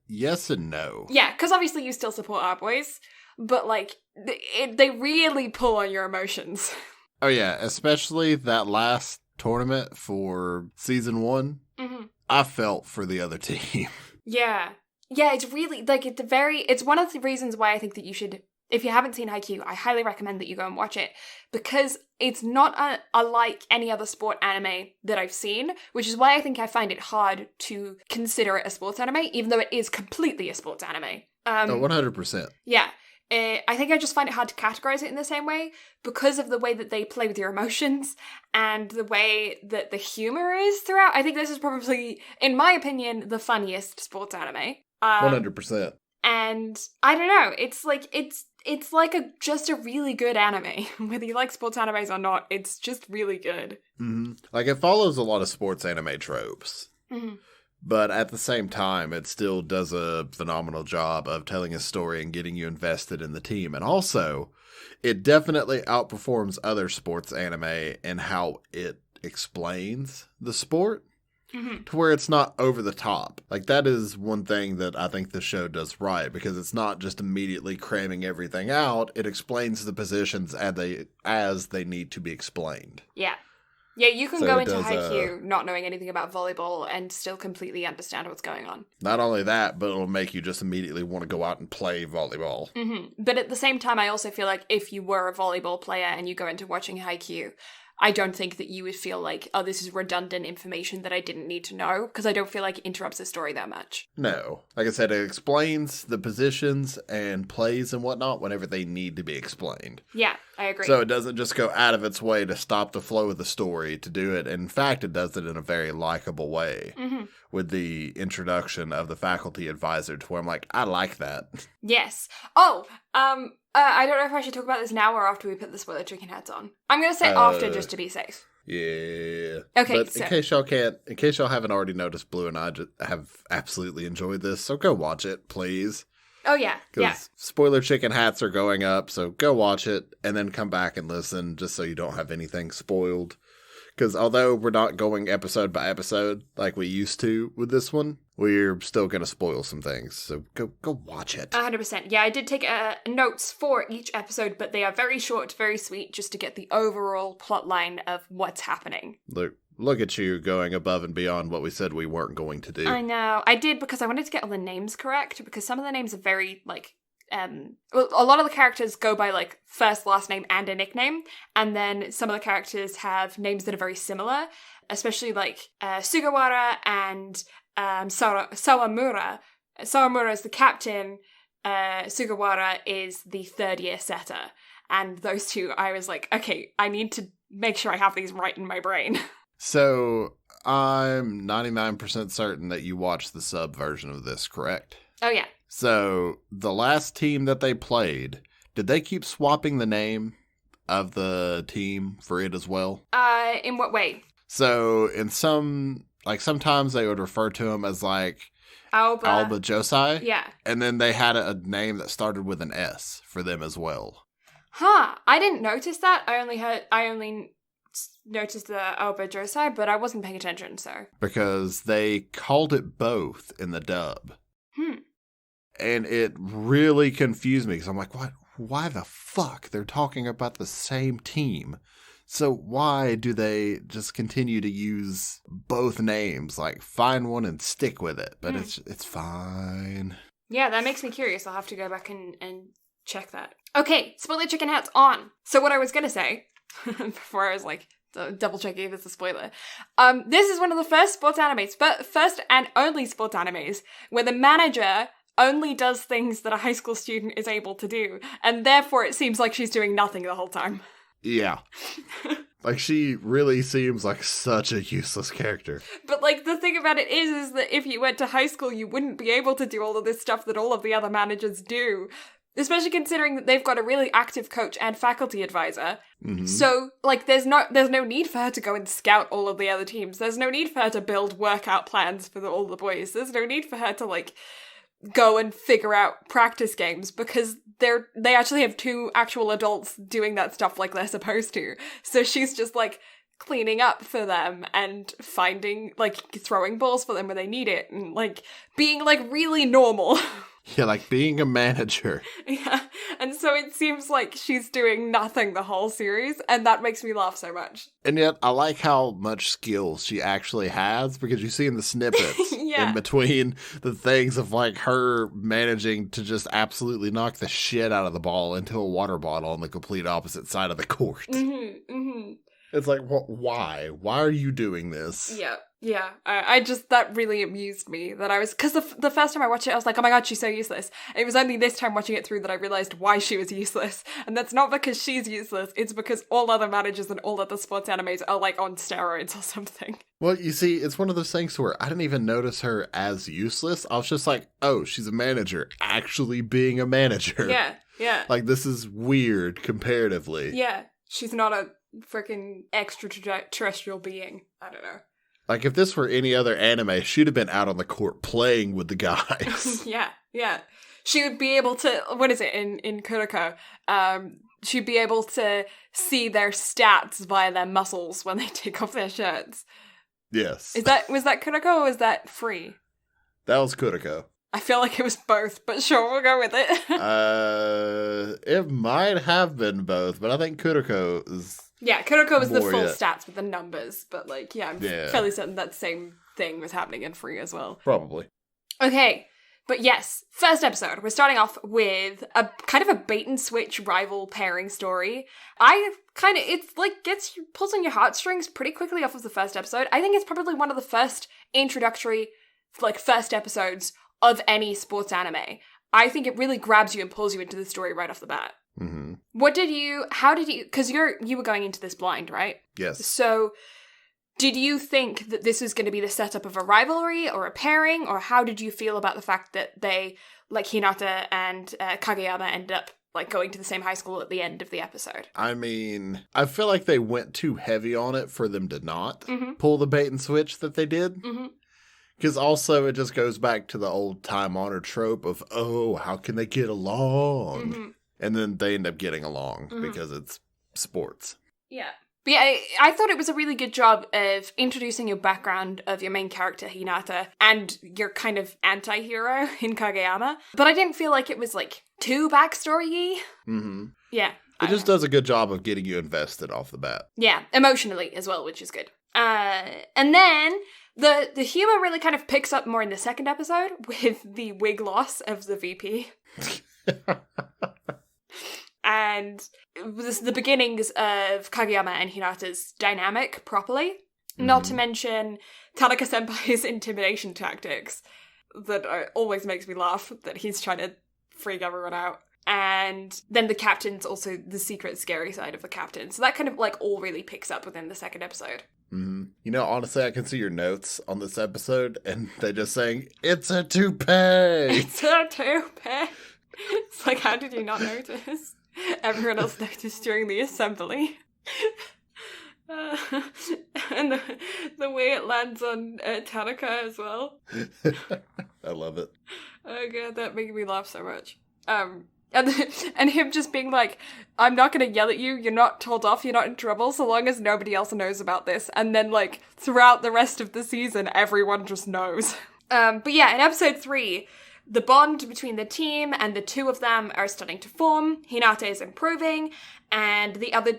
Yes and no. Yeah, because obviously you still support our boys, but like, they really pull on your emotions. Oh yeah, especially that last tournament for season 1. Mm-hmm. I felt for the other team. Yeah. Yeah, it's really, like, it's one of the reasons why I think that you should, if you haven't seen Haikyuu, I highly recommend that you go and watch it, because it's not unlike any other sport anime that I've seen, which is why I think I find it hard to consider it a sports anime, even though it is completely a sports anime. 100%. Yeah. I think I just find it hard to categorize it in the same way because of the way that they play with your emotions and the way that the humor is throughout. I think this is probably, in my opinion, the funniest sports anime. 100%. And I don't know, it's like just a really good anime. Whether you like sports animes or not, it's just really good. Mm-hmm. Like, it follows a lot of sports anime tropes. Mm-hmm. But at the same time, it still does a phenomenal job of telling a story and getting you invested in the team. And also, it definitely outperforms other sports anime in how it explains the sport. Mm-hmm. To where it's not over the top. Like, that is one thing that I think the show does right, because it's not just immediately cramming everything out. It explains the positions as they need to be explained. Yeah. Yeah, you can So go it into does, Haikyuu not knowing anything about volleyball and still completely understand what's going on. Not only that, but it'll make you just immediately want to go out and play volleyball. Mm-hmm. But at the same time, I also feel like if you were a volleyball player and you go into watching Haikyuu, I don't think that you would feel like, oh, this is redundant information that I didn't need to know, because I don't feel like it interrupts the story that much. No. Like I said, it explains the positions and plays and whatnot whenever they need to be explained. Yeah, I agree. So it doesn't just go out of its way to stop the flow of the story to do it. In fact, it does it in a very likable way with the introduction of the faculty advisor, to where I'm like, I like that. Yes. Oh, I don't know if I should talk about this now or after we put the spoiler chicken hats on. I'm going to say after, just to be safe. Yeah. Okay, but in case y'all haven't already noticed, Blue and I have absolutely enjoyed this, so go watch it, please. Oh, yeah. Because spoiler chicken hats are going up, so go watch it, and then come back and listen, just so you don't have anything spoiled. Because although we're not going episode by episode like we used to with this one, we're still going to spoil some things. So go watch it. 100%. Yeah, I did take notes for each episode, but they are very short, very sweet, just to get the overall plot line of what's happening. Look at you going above and beyond what we said we weren't going to do. I know. I did because I wanted to get all the names correct, because some of the names are very, like, a lot of the characters go by, like, first, last name, and a nickname, and then some of the characters have names that are very similar, especially, like, Sugawara and Sawamura. Sawamura is the captain, Sugawara is the third-year setter, And those two, I was like, okay, I need to make sure I have these right in my brain. So I'm 99% certain that you watched the sub version of this, correct? Oh, yeah. So the last team that they played, did they keep swapping the name of the team for it as well? In what way? So in sometimes they would refer to him as like Alba Josai. Yeah. And then they had a name that started with an S for them as well. Huh. I didn't notice that. I only noticed the Alba Josai, but I wasn't paying attention, so. Because they called it both in the dub. And it really confused me because I'm like, what? Why the fuck? They're talking about the same team. So why do they just continue to use both names? Like, find one and stick with it. But it's fine. Yeah, that makes me curious. I'll have to go back and check that. Okay, spoiler chicken hats on. So what I was going to say, before I was like, double checking if it's a spoiler. This is one of the first sports animes, first and only sports animes, where the manager only does things that a high school student is able to do, and therefore it seems like she's doing nothing the whole time. Yeah. Like, she really seems like such a useless character. But, like, the thing about it is that if you went to high school, you wouldn't be able to do all of this stuff that all of the other managers do. Especially considering that they've got a really active coach and faculty advisor. Mm-hmm. So, like, there's no need for her to go and scout all of the other teams. There's no need for her to build workout plans for all the boys. There's no need for her to, like, go and figure out practice games, because they actually have two actual adults doing that stuff like they're supposed to. So she's just, like, cleaning up for them and finding, like, throwing balls for them when they need it, and, like, being, like, really normal. Yeah, like being a manager. Yeah, and so it seems like she's doing nothing the whole series, and that makes me laugh so much. And yet, I like how much skill she actually has, because you see in the snippets in between the things of, like, her managing to just absolutely knock the shit out of the ball into a water bottle on the complete opposite side of the court. Mm-hmm, mm-hmm. It's like, why? Why are you doing this? Yeah. Yeah, I just, that really amused me, that I was, because the first time I watched it, I was like, oh my god, she's so useless. It was only this time watching it through that I realised why she was useless, and that's not because she's useless, it's because all other managers and all other sports animes are, like, on steroids or something. Well, you see, it's one of those things where I didn't even notice her as useless. I was just like, oh, she's a manager, actually being a manager. Yeah, yeah. Like, this is weird, comparatively. Yeah, she's not a freaking extraterrestrial being. I don't know. Like, if this were any other anime, she'd have been out on the court playing with the guys. Yeah. She would be able to, what is it, in Kuroko, she'd be able to see their stats via their muscles when they take off their shirts. Yes. Was that Kuroko or was that Free? That was Kuroko. I feel like it was both, but sure, we'll go with it. It might have been both, but I think Kuroko is... Yeah, Kuroko was the full stats with the numbers, but, like, I'm fairly certain that same thing was happening in Free as well. Probably. Okay, but yes, first episode, we're starting off with a kind of a bait-and-switch rival pairing story. It's, like, pulls on your heartstrings pretty quickly off of the first episode. I think it's probably one of the first introductory, like, first episodes of any sports anime. I think it really grabs you and pulls you into the story right off the bat. Mm-hmm. Because you were going into this blind, right? Yes. So, did you think that this was going to be the setup of a rivalry or a pairing, or how did you feel about the fact that they, like, Hinata and Kageyama ended up, like, going to the same high school at the end of the episode? I mean, I feel like they went too heavy on it for them to not pull the bait and switch that they did. Mm-hmm. Because also it just goes back to the old time-honored trope of, oh, how can they get along? Mm-hmm. And then they end up getting along because it's sports. Yeah. But yeah, I thought it was a really good job of introducing your background of your main character, Hinata, and your kind of anti-hero in Kageyama. But I didn't feel like it was, like, too backstory-y. Mm-hmm. Yeah. It just does a good job of getting you invested off the bat. Yeah, emotionally as well, which is good. And then the humor really kind of picks up more in the second episode with the wig loss of the VP. And this is the beginnings of Kageyama and Hinata's dynamic properly. Not to mention Tanaka-senpai's intimidation tactics that always makes me laugh, that he's trying to freak everyone out. And then the captain's also the secret scary side of the captain. So that kind of like all really picks up within the second episode. Mm-hmm. You know, honestly, I can see your notes on this episode, and they're just saying, "It's a toupee! It's a toupee!" It's like, how did you not notice? Everyone else noticed during the assembly. And the way it lands on Tanaka as well. I love it. Oh god, that made me laugh so much. And him just being like, I'm not gonna yell at you, you're not told off, you're not in trouble, so long as nobody else knows about this. And then, like, throughout the rest of the season, everyone just knows. But yeah, in episode 3, the bond between the team and the two of them are starting to form. Hinata is improving, and the other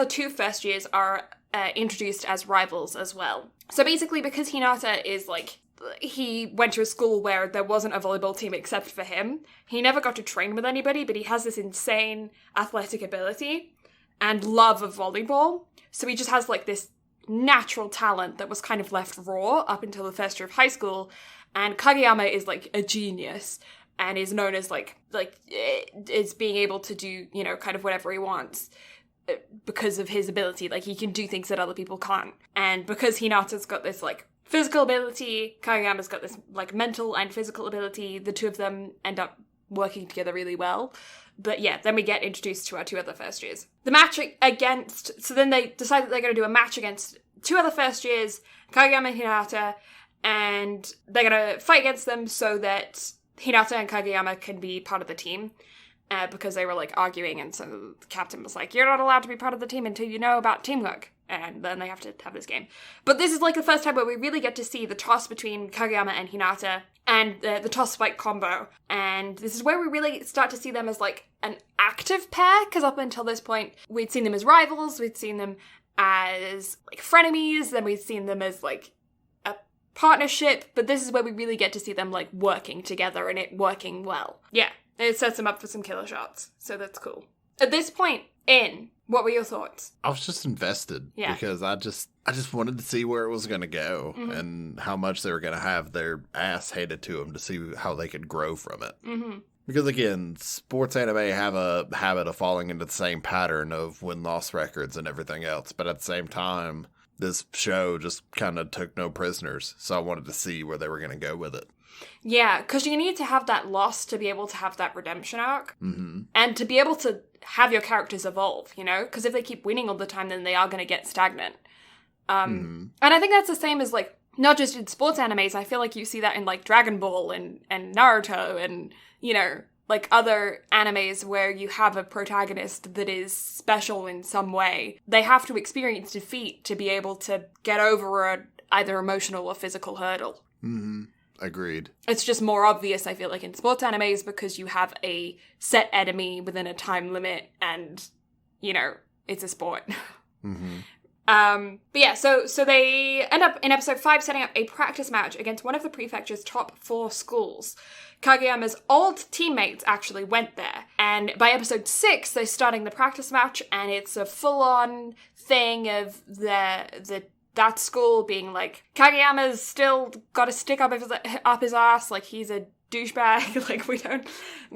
two first years are introduced as rivals as well. So basically, because Hinata is like, he went to a school where there wasn't a volleyball team except for him, he never got to train with anybody, but he has this insane athletic ability and love of volleyball. So he just has like this natural talent that was kind of left raw up until the first year of high school. And Kageyama is like a genius and is known as like is being able to do, you know, kind of whatever he wants because of his ability. Like, he can do things that other people can't. And because Hinata's got this like physical ability, Kageyama's got this like mental and physical ability, the two of them end up working together really well. But yeah, then we get introduced to our two other first years. The match so then they decide that they're going to do a match against two other first years, Kageyama and Hinata, and they're going to fight against them so that Hinata and Kageyama can be part of the team, because they were like arguing, and so the captain was like, you're not allowed to be part of the team until you know about teamwork, and then they have to have this game. But this is like the first time where we really get to see the toss between Kageyama and Hinata, and the toss spike combo, and this is where we really start to see them as like an active pair, because up until this point, we'd seen them as rivals, we'd seen them as like frenemies, then we'd seen them as like partnership, but this is where we really get to see them like working together and it working well. Yeah, it sets them up for some killer shots, so that's cool. At this point what were your thoughts? I was just invested because I just wanted to see where it was going to go and how much they were going to have their ass handed to them to see how they could grow from it. Because again, sports anime have a habit of falling into the same pattern of win-loss records and everything else, but at the same time, this show just kind of took no prisoners, so I wanted to see where they were going to go with it. Yeah, because you need to have that loss to be able to have that redemption arc. And to be able to have your characters evolve, you know? Because if they keep winning all the time, then they are going to get stagnant. And I think that's the same as, like, not just in sports animes, I feel like you see that in, like, Dragon Ball and Naruto and, you know, like other animes where you have a protagonist that is special in some way. They have to experience defeat to be able to get over a either emotional or physical hurdle. Agreed. It's just more obvious, I feel like, in sports animes because you have a set enemy within a time limit and, you know, it's a sport. But yeah, so they end up in episode 5 setting up a practice match against one of the prefecture's top 4 schools. Kageyama's old teammates actually went there, and by episode 6, they're starting the practice match, and it's a full-on thing of that school being like, Kageyama's still got a stick up his ass, like he's a douchebag, like we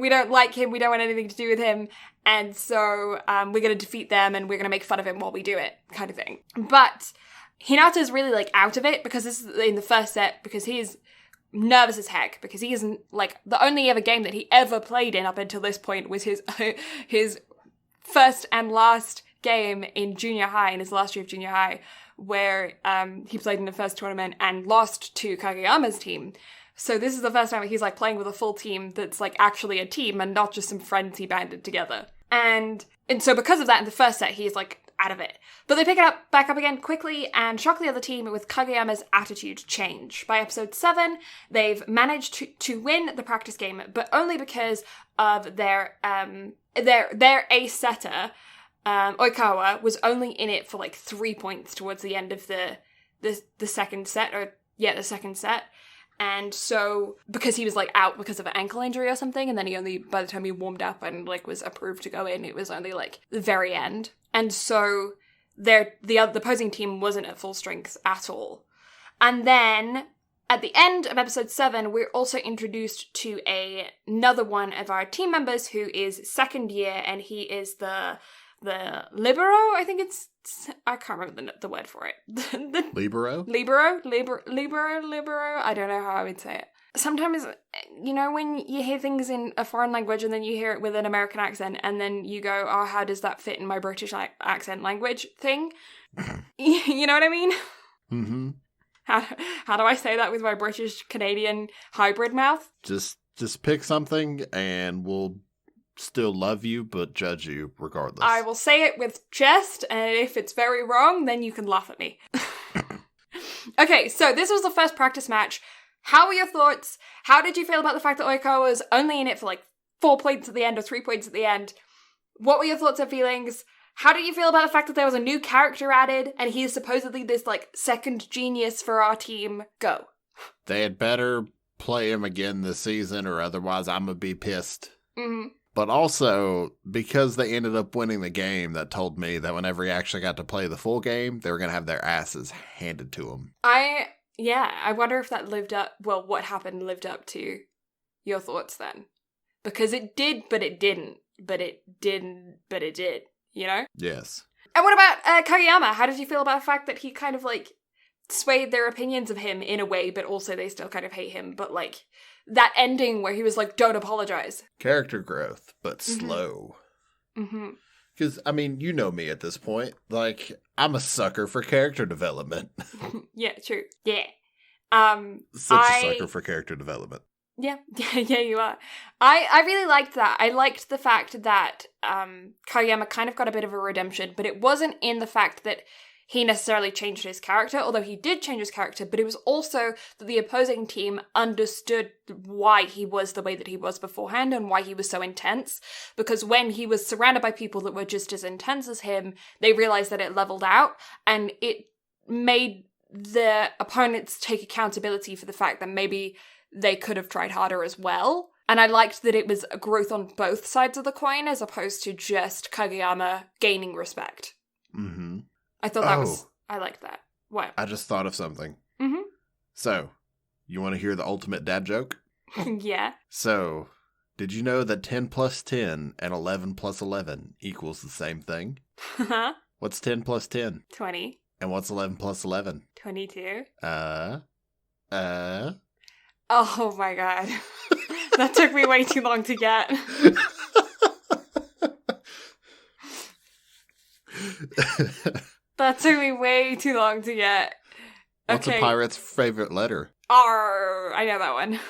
don't like him, we don't want anything to do with him, and so we're gonna defeat them and we're gonna make fun of him while we do it, kind of thing. But Hinata's really like out of it because this is in the first set, because he's nervous as heck, because he isn't like, the only ever game that he ever played in up until this point was his first and last game in junior high, in his last year of junior high, where he played in the first tournament and lost to Kageyama's team. So this is the first time he's like playing with a full team that's like actually a team and not just some friends he banded together. And so because of that, in the first set, he's like out of it. But they pick it back up again quickly and shock the other team with Kageyama's attitude change. By episode 7, they've managed to win the practice game, but only because of their ace setter, Oikawa, was only in it for like 3 points towards the end of the second set, the second set. And so, because he was like out because of an ankle injury or something, and then he only, by the time he warmed up and like was approved to go in, it was only like the very end. And so the opposing team wasn't at full strength at all. And then At the end of episode 7, we're also introduced to another one of our team members who is second year, and he is the libero, I can't remember the word for it. Libero? Libero? I don't know how I would say it. Sometimes, when you hear things in a foreign language and then you hear it with an American accent and then you go, oh, how does that fit in my British accent language thing? You know what I mean? Mm-hmm. How do I say that with my British Canadian hybrid mouth? Just pick something and we'll still love you but judge you regardless. I will say it with jest, and if it's very wrong, then you can laugh at me. Okay, so this was the first practice match. How were your thoughts? How did you feel about the fact that Oikawa was only in it for 4 points at the end or 3 points at the end? What were your thoughts and feelings? How did you feel about the fact that there was a new character added and he's supposedly this second genius for our team? Go. They had better play him again this season or otherwise I'm gonna be pissed. Mm-hmm. But also, because they ended up winning the game, that told me that whenever he actually got to play the full game, they were going to have their asses handed to them. I wonder if that what happened lived up to your thoughts then. Because it did, but it didn't. But it didn't, but it did, Yes. And what about Kageyama? How did you feel about the fact that he kind of, swayed their opinions of him in a way, but also they still kind of hate him, but, that ending where he was don't apologize. Character growth, but slow. Mm-hmm. Because, you know me at this point. I'm a sucker for character development. Yeah, true. Yeah. Such a sucker for character development. Yeah, you are. I really liked that. I liked the fact that Kageyama kind of got a bit of a redemption, but it wasn't in the fact that he necessarily changed his character, although he did change his character, but it was also that the opposing team understood why he was the way that he was beforehand and why he was so intense. Because when he was surrounded by people that were just as intense as him, they realized that it leveled out, and it made the opponents take accountability for the fact that maybe they could have tried harder as well. And I liked that it was a growth on both sides of the coin as opposed to just Kageyama gaining respect. Mm-hmm. I thought I liked that. What? I just thought of something. Mm-hmm. So, you want to hear the ultimate dad joke? Yeah. So, did you know that 10 plus 10 and 11 plus 11 equals the same thing? What's 10 plus 10? 20. And what's 11 plus 11? 22. Oh my god. That took me way too long to get. That took me way too long to get. What's a pirate's favorite letter? R. I know that one.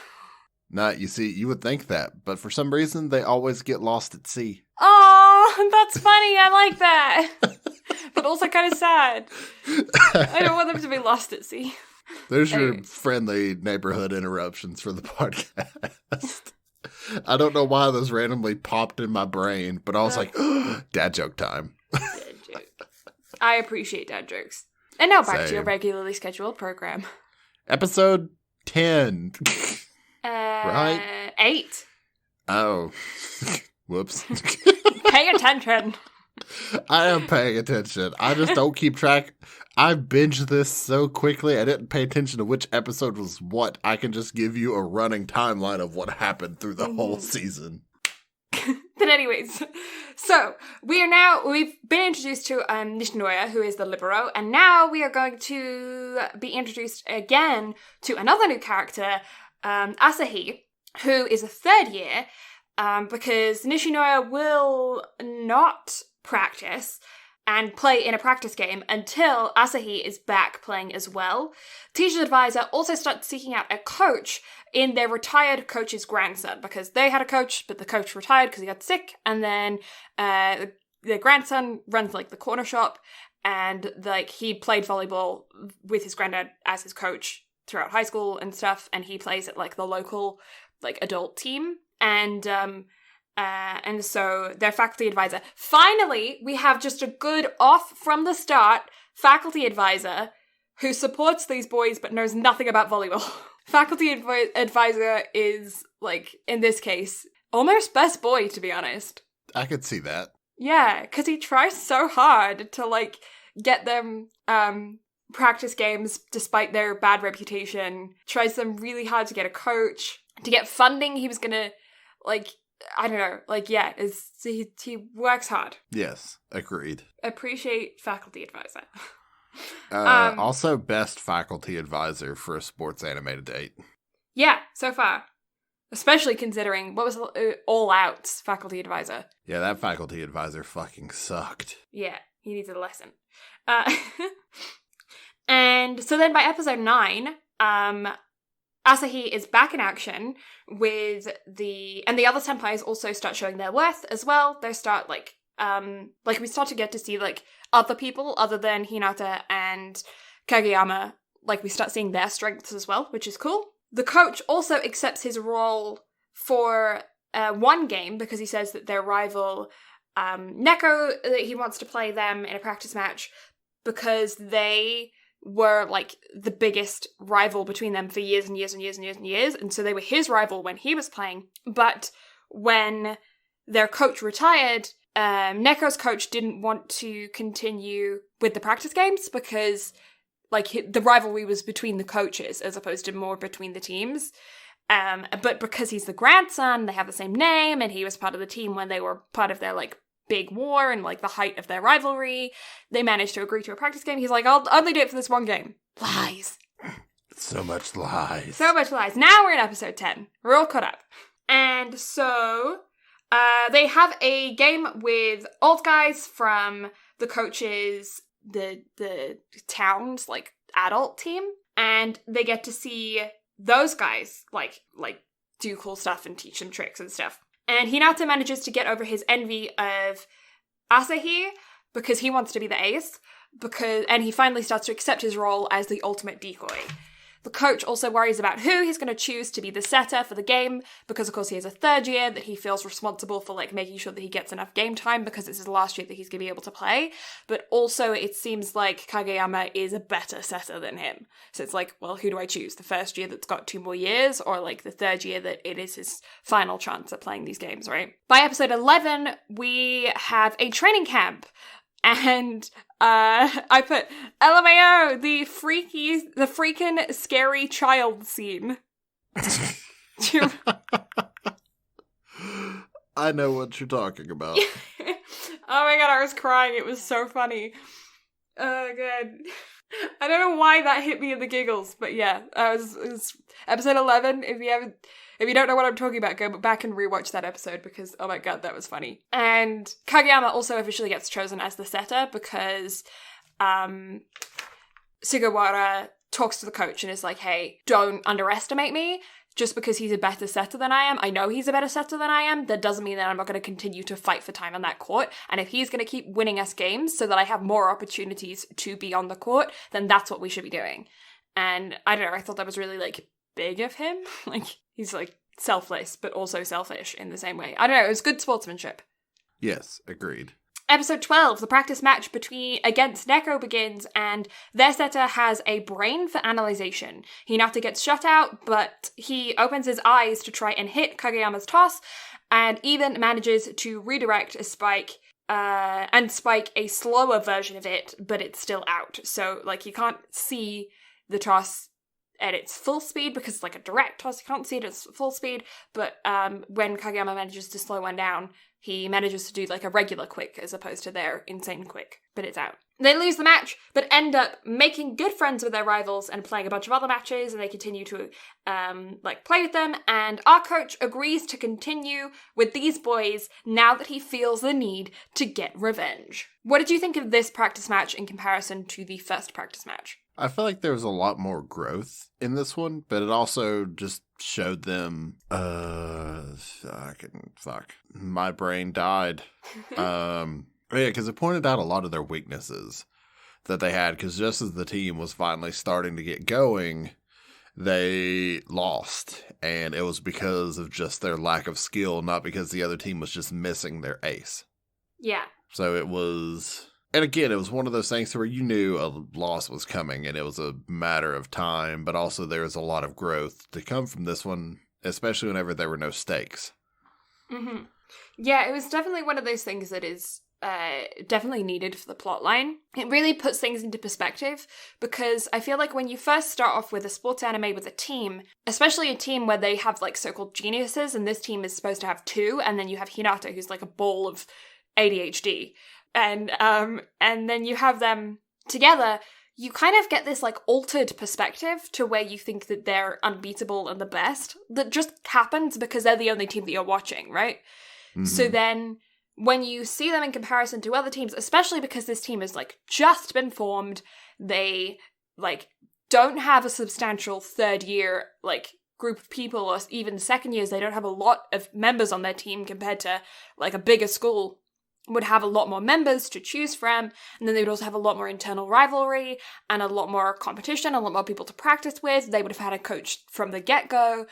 Nah, you see, you would think that, but for some reason, they always get lost at sea. Oh, that's funny. I like that. But also kind of sad. I don't want them to be lost at sea. There's your friendly neighborhood interruptions for the podcast. I don't know why those randomly popped in my brain, but I was like, dad joke time. Dad joke. I appreciate dad jokes. And now back to your regularly scheduled program. Episode 10. Right? 8. Oh. Whoops. Pay attention. I am paying attention. I just don't keep track. I binged this so quickly, I didn't pay attention to which episode was what. I can just give you a running timeline of what happened through the whole season. But anyways, so we've been introduced to Nishinoya, who is the libero, and now we are going to be introduced again to another new character, Asahi, who is a third year, because Nishinoya will not practice and play in a practice game until Asahi is back playing as well. Teacher's advisor also starts seeking out a coach in their retired coach's grandson, because they had a coach, but the coach retired because he got sick, and then the grandson runs the corner shop, and he played volleyball with his granddad as his coach throughout high school and stuff, and he plays at the local adult team, and so their faculty advisor. Finally, we have just a good off from the start faculty advisor who supports these boys but knows nothing about volleyball. Faculty advisor is, in this case, almost best boy, to be honest. I could see that. Yeah, because he tries so hard to, get them practice games despite their bad reputation, tries them really hard to get a coach. To get funding, he was gonna, like, I don't know, like, yeah, he works hard. Yes, agreed. Appreciate faculty advisor. Also, best faculty advisor for a sports anime to date. Yeah, so far. Especially considering, what was All Out's faculty advisor? Yeah, that faculty advisor fucking sucked. Yeah, he needs a lesson. And so then by episode 9, Asahi is back in action with and the other senpais also start showing their worth as well. They start, we start to get to see, other people other than Hinata and Kageyama. We start seeing their strengths as well, which is cool. The coach also accepts his role for one game because he says that their rival, Neko, he wants to play them in a practice match because they were, the biggest rival between them for years and years and years and years and years, and so they were his rival when he was playing. But when their coach retired, Neko's coach didn't want to continue with the practice games because the rivalry was between the coaches as opposed to more between the teams. But because he's the grandson, they have the same name, and he was part of the team when they were part of their, big war and, the height of their rivalry, they managed to agree to a practice game. He's like, I'll only do it for this one game. Lies. So much lies. So much lies. Now we're in episode 10. We're all caught up. And so, they have a game with old guys from the coaches, the town's adult team, and they get to see those guys do cool stuff and teach them tricks and stuff. And Hinata manages to get over his envy of Asahi because he wants to be the ace, and he finally starts to accept his role as the ultimate decoy. The coach also worries about who he's going to choose to be the setter for the game, because of course he has a third year that he feels responsible for making sure that he gets enough game time because it's his last year that he's going to be able to play. But also it seems like Kageyama is a better setter than him. So it's well, who do I choose? The first year that's got 2 more years, or the third year that it is his final chance at playing these games, right? By episode 11, we have a training camp. And I put LMAO, the freaking scary child scene. I know what you're talking about. Oh my god, I was crying. It was so funny. Oh god. I don't know why that hit me in the giggles, but yeah, it was episode 11. If you don't know what I'm talking about, go back and rewatch that episode because, oh my god, that was funny. And Kageyama also officially gets chosen as the setter because Sugawara talks to the coach and is like, hey, don't underestimate me. Just because he's a better setter than I am, I know he's a better setter than I am, that doesn't mean that I'm not going to continue to fight for time on that court. And if he's going to keep winning us games so that I have more opportunities to be on the court, then that's what we should be doing. And I don't know, I thought that was really, big of him. He's, selfless, but also selfish in the same way. I don't know, it was good sportsmanship. Yes, agreed. Episode 12, the practice match against Neko begins, and their setter has a brain for analyzation. Hinata gets shut out, but he opens his eyes to try and hit Kageyama's toss, and even manages to redirect a spike, and spike a slower version of it, but it's still out. So, you can't see the toss at its full speed because it's a direct toss. You can't see it at its full speed, but when Kageyama manages to slow one down, he manages to do a regular quick as opposed to their insane quick, but it's out. They lose the match, but end up making good friends with their rivals and playing a bunch of other matches, and they continue to play with them, and our coach agrees to continue with these boys now that he feels the need to get revenge. What did you think of this practice match in comparison to the first practice match? I feel like there was a lot more growth in this one, but it also just showed them, fuck. My brain died. Yeah, because it pointed out a lot of their weaknesses that they had, because just as the team was finally starting to get going, they lost, and it was because of just their lack of skill, not because the other team was just missing their ace. Yeah. So it was... And again, it was one of those things where you knew a loss was coming and it was a matter of time, but also there was a lot of growth to come from this one, especially whenever there were no stakes. Mm-hmm. Yeah, it was definitely one of those things that is definitely needed for the plot line. It really puts things into perspective, because I feel like when you first start off with a sports anime with a team, especially a team where they have like so-called geniuses, and this team is supposed to have two, and then you have Hinata, who's like a ball of ADHD, and then you have them together, you kind of get this like altered perspective to where you think that they're unbeatable and the best. That just happens because they're the only team that you're watching, right? Mm-hmm. So then when you see them in comparison to other teams, especially because this team has like just been formed, they like don't have a substantial third year like group of people, or even second years. They don't have a lot of members on their team compared to like a bigger school would have a lot more members to choose from, and then they would also have a lot more internal rivalry and a lot more competition, a lot more people to practice with. They would have had a coach from the get-go,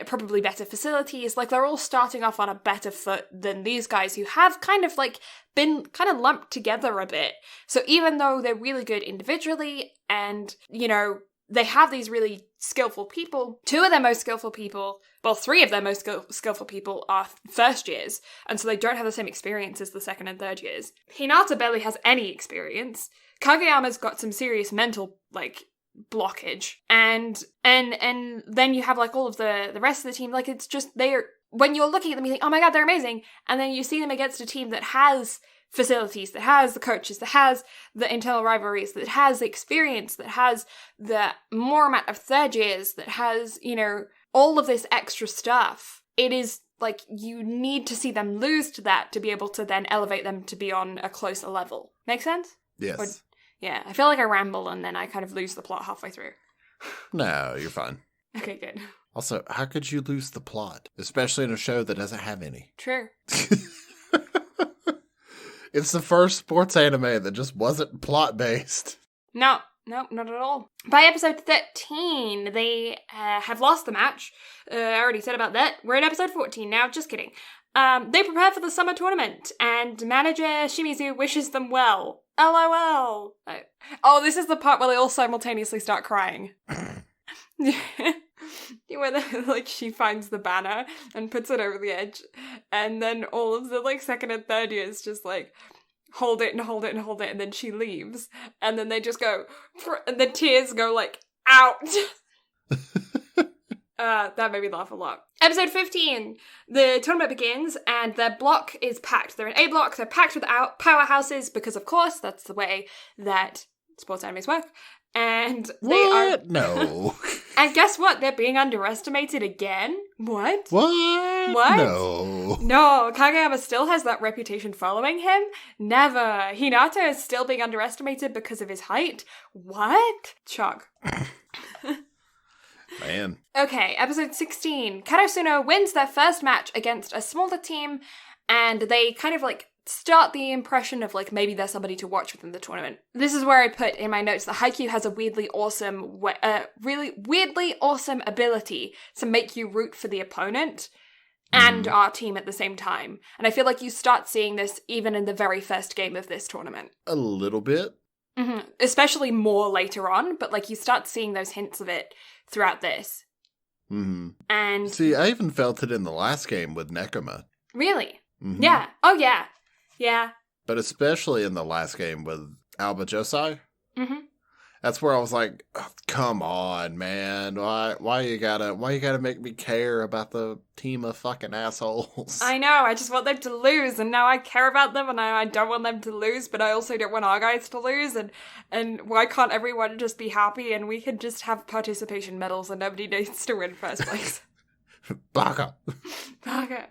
probably better facilities. Like, they're all starting off on a better foot than these guys who have kind of like been kind of lumped together a bit. So even though they're really good individually and, you know, they have these really skillful people, two of their most skillful people, well, three of their most skillful people are first years, and so they don't have the same experience as the second and third years. Hinata barely has any experience. Kageyama's got some serious mental, like, blockage. And then you have, like, all of the rest of the team. Like, it's just, when you're looking at them, you think, oh my god, they're amazing. And then you see them against a team that has facilities, that has the coaches, that has the internal rivalries, that has the experience, that has the more amount of third years, that has, you know, all of this extra stuff. It is like you need to see them lose to that to be able to then elevate them to be on a closer level. Make sense? Yes. Yeah, I feel like I ramble and then I kind of lose the plot halfway through. No, you're fine. Okay, good. Also, how could you lose the plot? Especially in a show that doesn't have any. True. It's the first sports anime that just wasn't plot-based. No, not at all. By episode 13, they have lost the match. I already said about that. We're in episode 14 now, just kidding. They prepare for the summer tournament, and manager Shimizu wishes them well. LOL. Oh, this is the part where they all simultaneously start crying. Where like she finds the banner and puts it over the edge, and then all of the like second and third years just like hold it and hold it and hold it, and then she leaves, and then they just go, and the tears go like out. That made me laugh a lot. Episode 15, the tournament begins and their block is packed. They're an A block, they're packed with powerhouses because of course that's the way that sports animes work. And they are... No. And guess what? They're being underestimated again? What? What? No, Kageyama still has that reputation following him? Never. Hinata is still being underestimated because of his height? What? Shock. Man. Okay, episode 16. Karasuno wins their first match against a smaller team, and they kind of like start the impression of like maybe there's somebody to watch within the tournament. This is where I put in my notes that Haikyuu has a really weirdly awesome ability to make you root for the opponent and our team at the same time. And I feel like you start seeing this even in the very first game of this tournament. A little bit. Mm-hmm. Especially more later on, but like you start seeing those hints of it throughout this. Mm-hmm. And see, I even felt it in the last game with Nekoma. Really? Mm-hmm. Yeah. Oh, yeah. Yeah. But especially in the last game with Alba Josai. Mm-hmm. That's where I was like, oh, come on, man. Why you gotta make me care about the team of fucking assholes? I know, I just want them to lose, and now I care about them, and I don't want them to lose, but I also don't want our guys to lose, and why can't everyone just be happy, and we can just have participation medals, and nobody needs to win first place. Baka. Baka.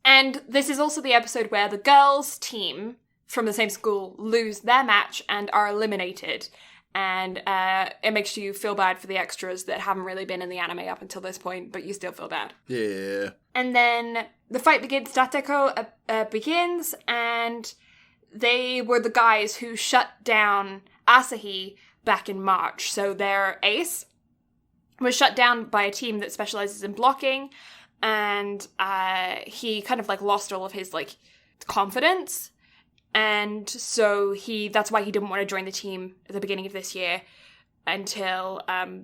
And this is also the episode where the girls' team from the same school lose their match and are eliminated. And it makes you feel bad for the extras that haven't really been in the anime up until this point, but you still feel bad. Yeah. And then the fight begins. Dateko begins, and they were the guys who shut down Asahi back in March. So their ace was shut down by a team that specializes in blocking, and he kind of like lost all of his like confidence. And so that's why he didn't want to join the team at the beginning of this year until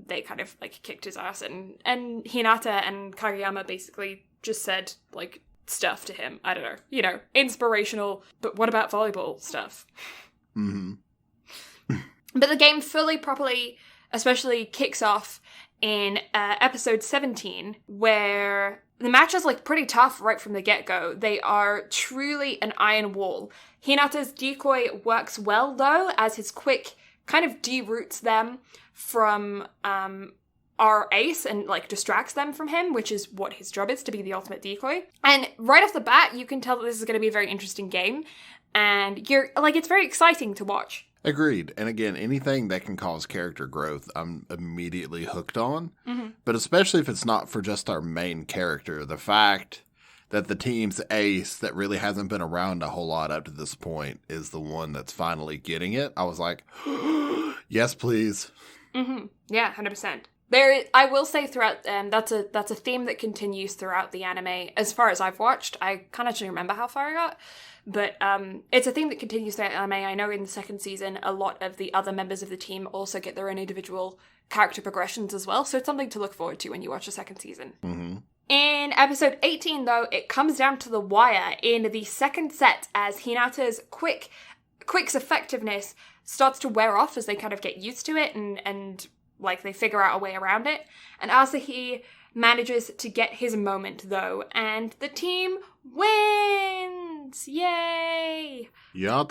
they kind of like kicked his ass. And Hinata and Kageyama basically just said like, stuff to him. I don't know. You know, inspirational, but what about volleyball stuff? Mm-hmm. But the game fully, properly, especially kicks off in episode 17, where the match is, like, pretty tough right from the get-go. They are truly an iron wall. Hinata's decoy works well, though, as his quick kind of deroutes them from our ace and, like, distracts them from him, which is what his job is, to be the ultimate decoy. And right off the bat, you can tell that this is going to be a very interesting game, and you're, like, it's very exciting to watch. Agreed. And again, anything that can cause character growth, I'm immediately hooked on. Mm-hmm. But especially if it's not for just our main character, the fact that the team's ace that really hasn't been around a whole lot up to this point is the one that's finally getting it. I was like, yes, please. Mm-hmm. Yeah, 100%. I will say throughout, that's a theme that continues throughout the anime. As far as I've watched, I can't actually remember how far I got, but it's a theme that continues throughout the anime. I know in the second season, a lot of the other members of the team also get their own individual character progressions as well, so it's something to look forward to when you watch the second season. Mm-hmm. In episode 18, though, it comes down to the wire in the second set as Hinata's Quick's effectiveness starts to wear off as they kind of get used to it and like, they figure out a way around it. And Asahi manages to get his moment, though, and the team wins! Yay! Yatta!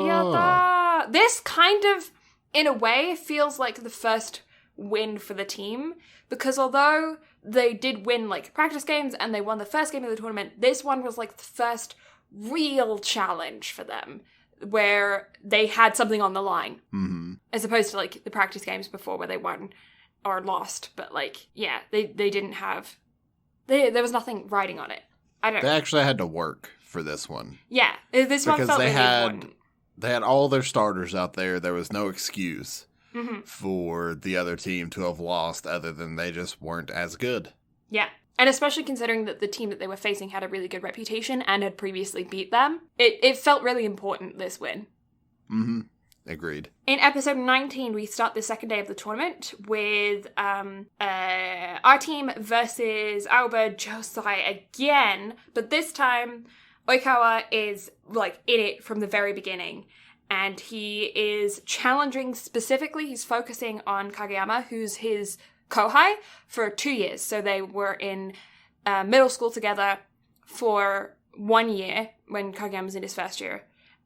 Yatta! This kind of, in a way, feels like the first win for the team, because although they did win, like, practice games and they won the first game of the tournament, this one was, like, the first real challenge for them, where they had something on the line. Mm-hmm. As opposed to, like, the practice games before where they won or lost. But, like, yeah, they didn't have... there was nothing riding on it. I don't know. They actually had to work for this one. Yeah, this one felt really important. They had all their starters out there. There was no excuse mm-hmm. for the other team to have lost other than they just weren't as good. Yeah. And especially considering that the team that they were facing had a really good reputation and had previously beat them, it felt really important, this win. Mm-hmm. Agreed. In episode 19, we start the second day of the tournament with our team versus Aoba Josai again, but this time Oikawa is, like, in it from the very beginning. And he is challenging specifically, he's focusing on Kageyama, who's his kohai, for 2 years. So they were in middle school together for 1 year when Kageyama was in his first year.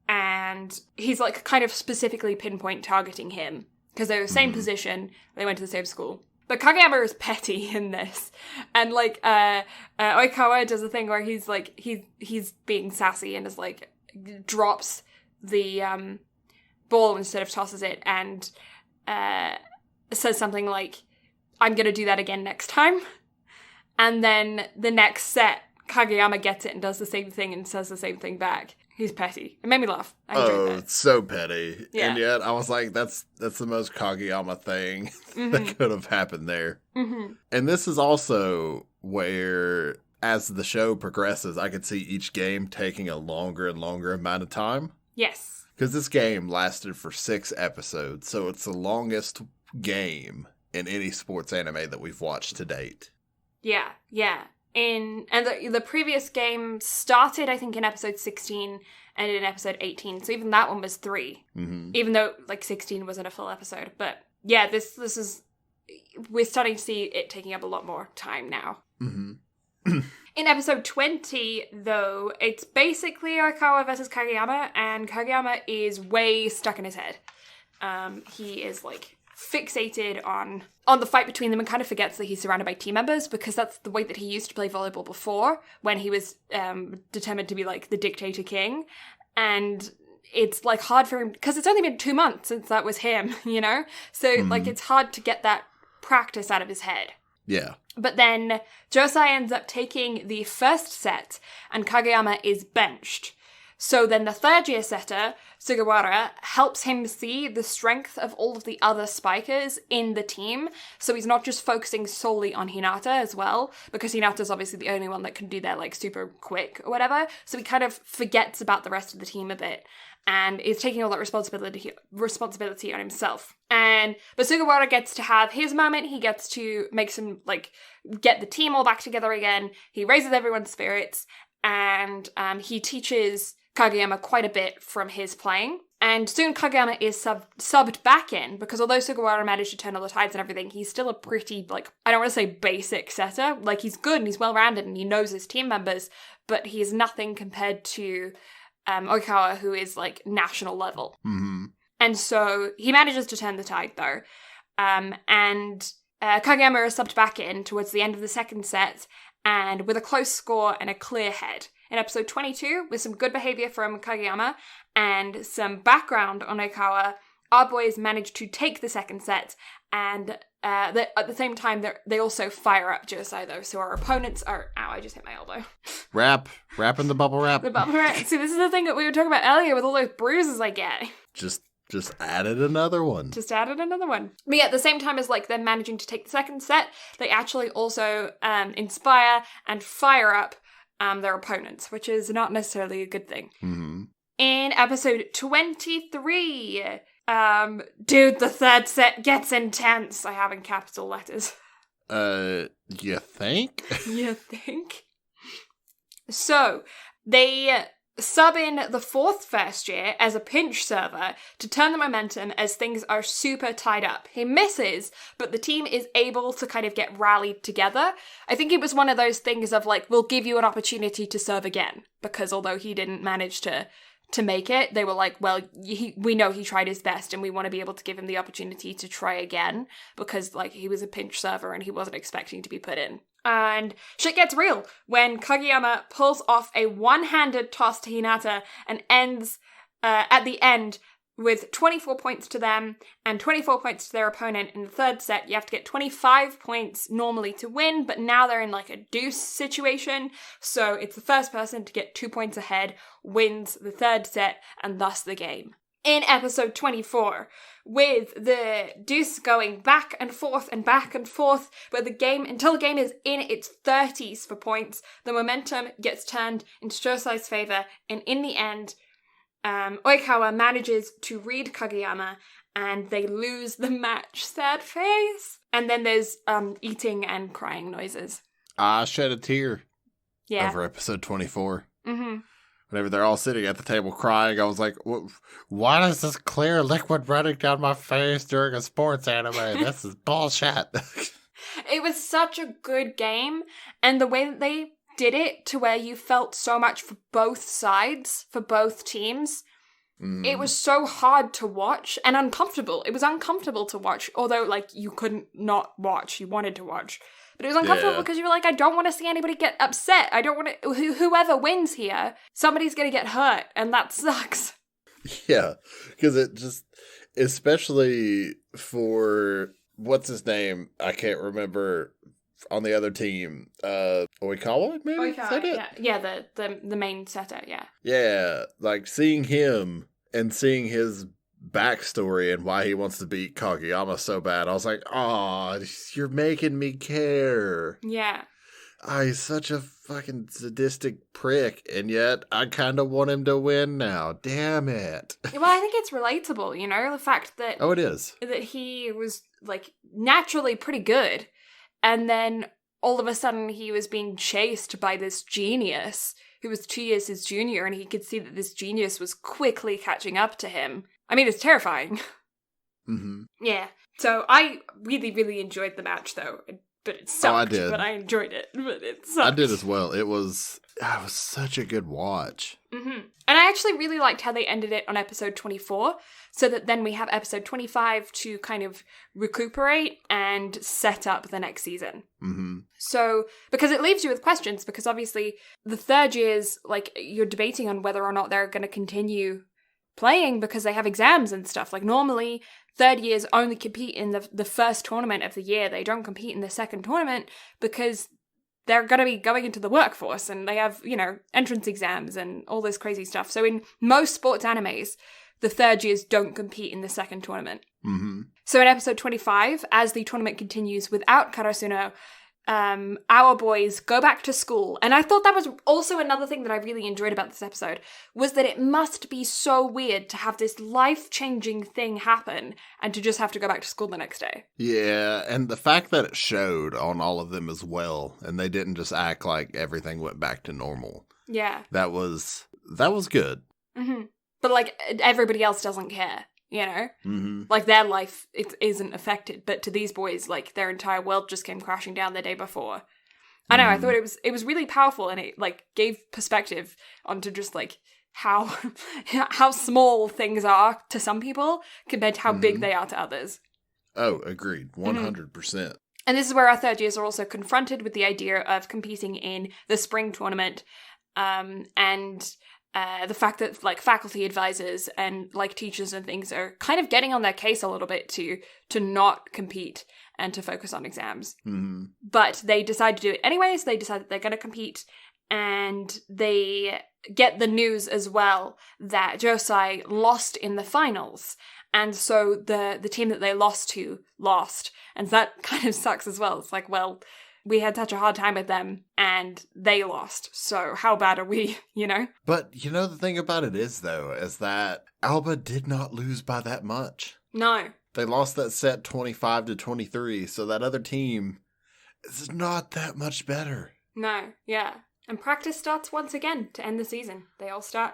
And he's, like, kind of specifically pinpoint targeting him because they're the same position, they went to the same school. But Kageyama is petty in this. And, like, Oikawa does a thing where he's, like, he's being sassy and is, like, drops the ball instead of tosses it and says something like, I'm going to do that again next time. And then the next set, Kageyama gets it and does the same thing and says the same thing back. He's petty. It made me laugh. I enjoyed that. It's so petty. Yeah. And yet I was like, that's the most Kageyama thing mm-hmm. that could have happened there. Mm-hmm. And this is also where, as the show progresses, I could see each game taking a longer and longer amount of time. Yes. Because this game lasted for 6 episodes, so it's the longest game in any sports anime that we've watched to date. Yeah, yeah. And the previous game started, I think, in episode 16 and in episode 18. So even that one was 3. Mm-hmm. Even though, like, 16 wasn't a full episode. But yeah, this is... We're starting to see it taking up a lot more time now. Mm-hmm. In episode 20, though, it's basically Oikawa versus Kageyama, and Kageyama is way stuck in his head. He is, like, fixated on the fight between them and kind of forgets that he's surrounded by team members, because that's the way that he used to play volleyball before, when he was determined to be, like, the dictator king. And it's, like, hard for him, because it's only been 2 months since that was him, you know? So, like, it's hard to get that practice out of his head. Yeah. But then Josai ends up taking the first set, and Kageyama is benched. So then the third year setter, Sugawara, helps him see the strength of all of the other spikers in the team. So he's not just focusing solely on Hinata as well, because Hinata's obviously the only one that can do that, like, super quick or whatever. So he kind of forgets about the rest of the team a bit and is taking all that responsibility on himself. But Sugawara gets to have his moment. He gets to make some, like, get the team all back together again. He raises everyone's spirits. and he teaches Kageyama quite a bit from his playing. And soon Kageyama is subbed back in, because although Sugawara managed to turn all the tides and everything, he's still a pretty, like, I don't want to say basic setter. Like, he's good and he's well-rounded and he knows his team members, but he's nothing compared to Oikawa, who is, like, national level. Mm-hmm. And so he manages to turn the tide, though. And Kageyama is subbed back in towards the end of the second set, and with a close score and a clear head. In episode 22, with some good behavior from Kageyama and some background on Oikawa, our boys managed to take the second set, and at the same time, they also fire up Josai, though. So our opponents are... Ow, I just hit my elbow. Wrapping the bubble wrap. The bubble wrap. See, this is the thing that we were talking about earlier with all those bruises I get. Just added another one. Just added another one. But yeah, at the same time as, like, them managing to take the second set, they actually also inspire and fire up their opponents, which is not necessarily a good thing. Mm-hmm. In episode 23, dude, the third set gets intense. I have in capital letters. You think? You think? So, they sub in the fourth first year as a pinch server to turn the momentum as things are super tied up. He misses, but the team is able to kind of get rallied together. I think it was one of those things of like, we'll give you an opportunity to serve again, because although he didn't manage to make it, they were like, well, we know he tried his best and we want to be able to give him the opportunity to try again, because like he was a pinch server and he wasn't expecting to be put in. And shit gets real when Kageyama pulls off a one-handed toss to Hinata and ends at the end with 24 points to them and 24 points to their opponent. In the third set, you have to get 25 points normally to win, but now they're in like a deuce situation, so it's the first person to get 2 points ahead wins the third set and thus the game. In episode 24, with the deuce going back and forth, but the game, until the game is in its 30s for points, the momentum gets turned into Josai's favor, and in the end, Oikawa manages to read Kageyama, and they lose the match. Sad face. And then there's eating and crying noises. I shed a tear. Yeah. Over episode 24. Mm-hmm. Whenever they're all sitting at the table crying, I was like, why is this clear liquid running down my face during a sports anime? This is bullshit. It was such a good game, and the way that they did it to where you felt so much for both sides, for both teams, it was so hard to watch and uncomfortable. It was uncomfortable to watch, although, like, you couldn't not watch. You wanted to watch. But it was uncomfortable because you were like, I don't want to see anybody get upset. I don't want to... Whoever wins here, somebody's going to get hurt, and that sucks. Yeah, because it just... Especially for... What's his name? I can't remember on the other team. Oikawa, maybe? Oikawa, Is that it? yeah, the main setter, yeah. Yeah, like seeing him and seeing his backstory and why he wants to beat Kageyama so bad, I was like, "Aw, you're making me care." Yeah. He's such a fucking sadistic prick, and yet I kind of want him to win now. Damn it. Well, I think it's relatable, you know, the fact that... Oh, it is. That he was, like, naturally pretty good, and then all of a sudden he was being chased by this genius who was 2 years his junior, and he could see that this genius was quickly catching up to him. I mean, it's terrifying. Mm-hmm. Yeah. So I really, really enjoyed the match, though. But it sucked. I did. But I enjoyed it. But it sucked. I did as well. It was such a good watch. Mm-hmm. And I actually really liked how they ended it on episode 24, so that then we have episode 25 to kind of recuperate and set up the next season. Mm-hmm. So, because it leaves you with questions, because obviously the third years, like, you're debating on whether or not they're going to continue playing because they have exams and stuff. Like, normally third years only compete in the first tournament of the year. They don't compete in the second tournament because they're going to be going into the workforce and they have, you know, entrance exams and all this crazy stuff. So in most sports animes, the third years don't compete in the second tournament. Mm-hmm. So in episode 25, as the tournament continues without Karasuno, our boys go back to school. And I thought that was also another thing that I really enjoyed about this episode, was that it must be so weird to have this life-changing thing happen and to just have to go back to school the next day. Yeah, and the fact that it showed on all of them as well, and they didn't just act like everything went back to normal. Yeah. That was good. Mm-hmm. But, like, everybody else doesn't care, you know? Mm-hmm. Like, their life isn't affected, but to these boys, like, their entire world just came crashing down the day before. I know, I thought it was really powerful, and it, like, gave perspective onto just, like, how small things are to some people compared to how big they are to others. Oh, agreed. 100%. And this is where our third years are also confronted with the idea of competing in the spring tournament, and the fact that, like, faculty advisors and, like, teachers and things are kind of getting on their case a little bit to not compete and to focus on exams. Mm-hmm. But they decide to do it anyways. They decide that they're going to compete, and they get the news as well that Josai lost in the finals. And so the team that they lost to lost. And that kind of sucks as well. It's like, well, we had such a hard time with them, and they lost. So how bad are we, you know? But, you know, the thing about it is, though, is that Alba did not lose by that much. No. They lost that set 25-23, so that other team is not that much better. No, yeah. And practice starts once again to end the season. They all start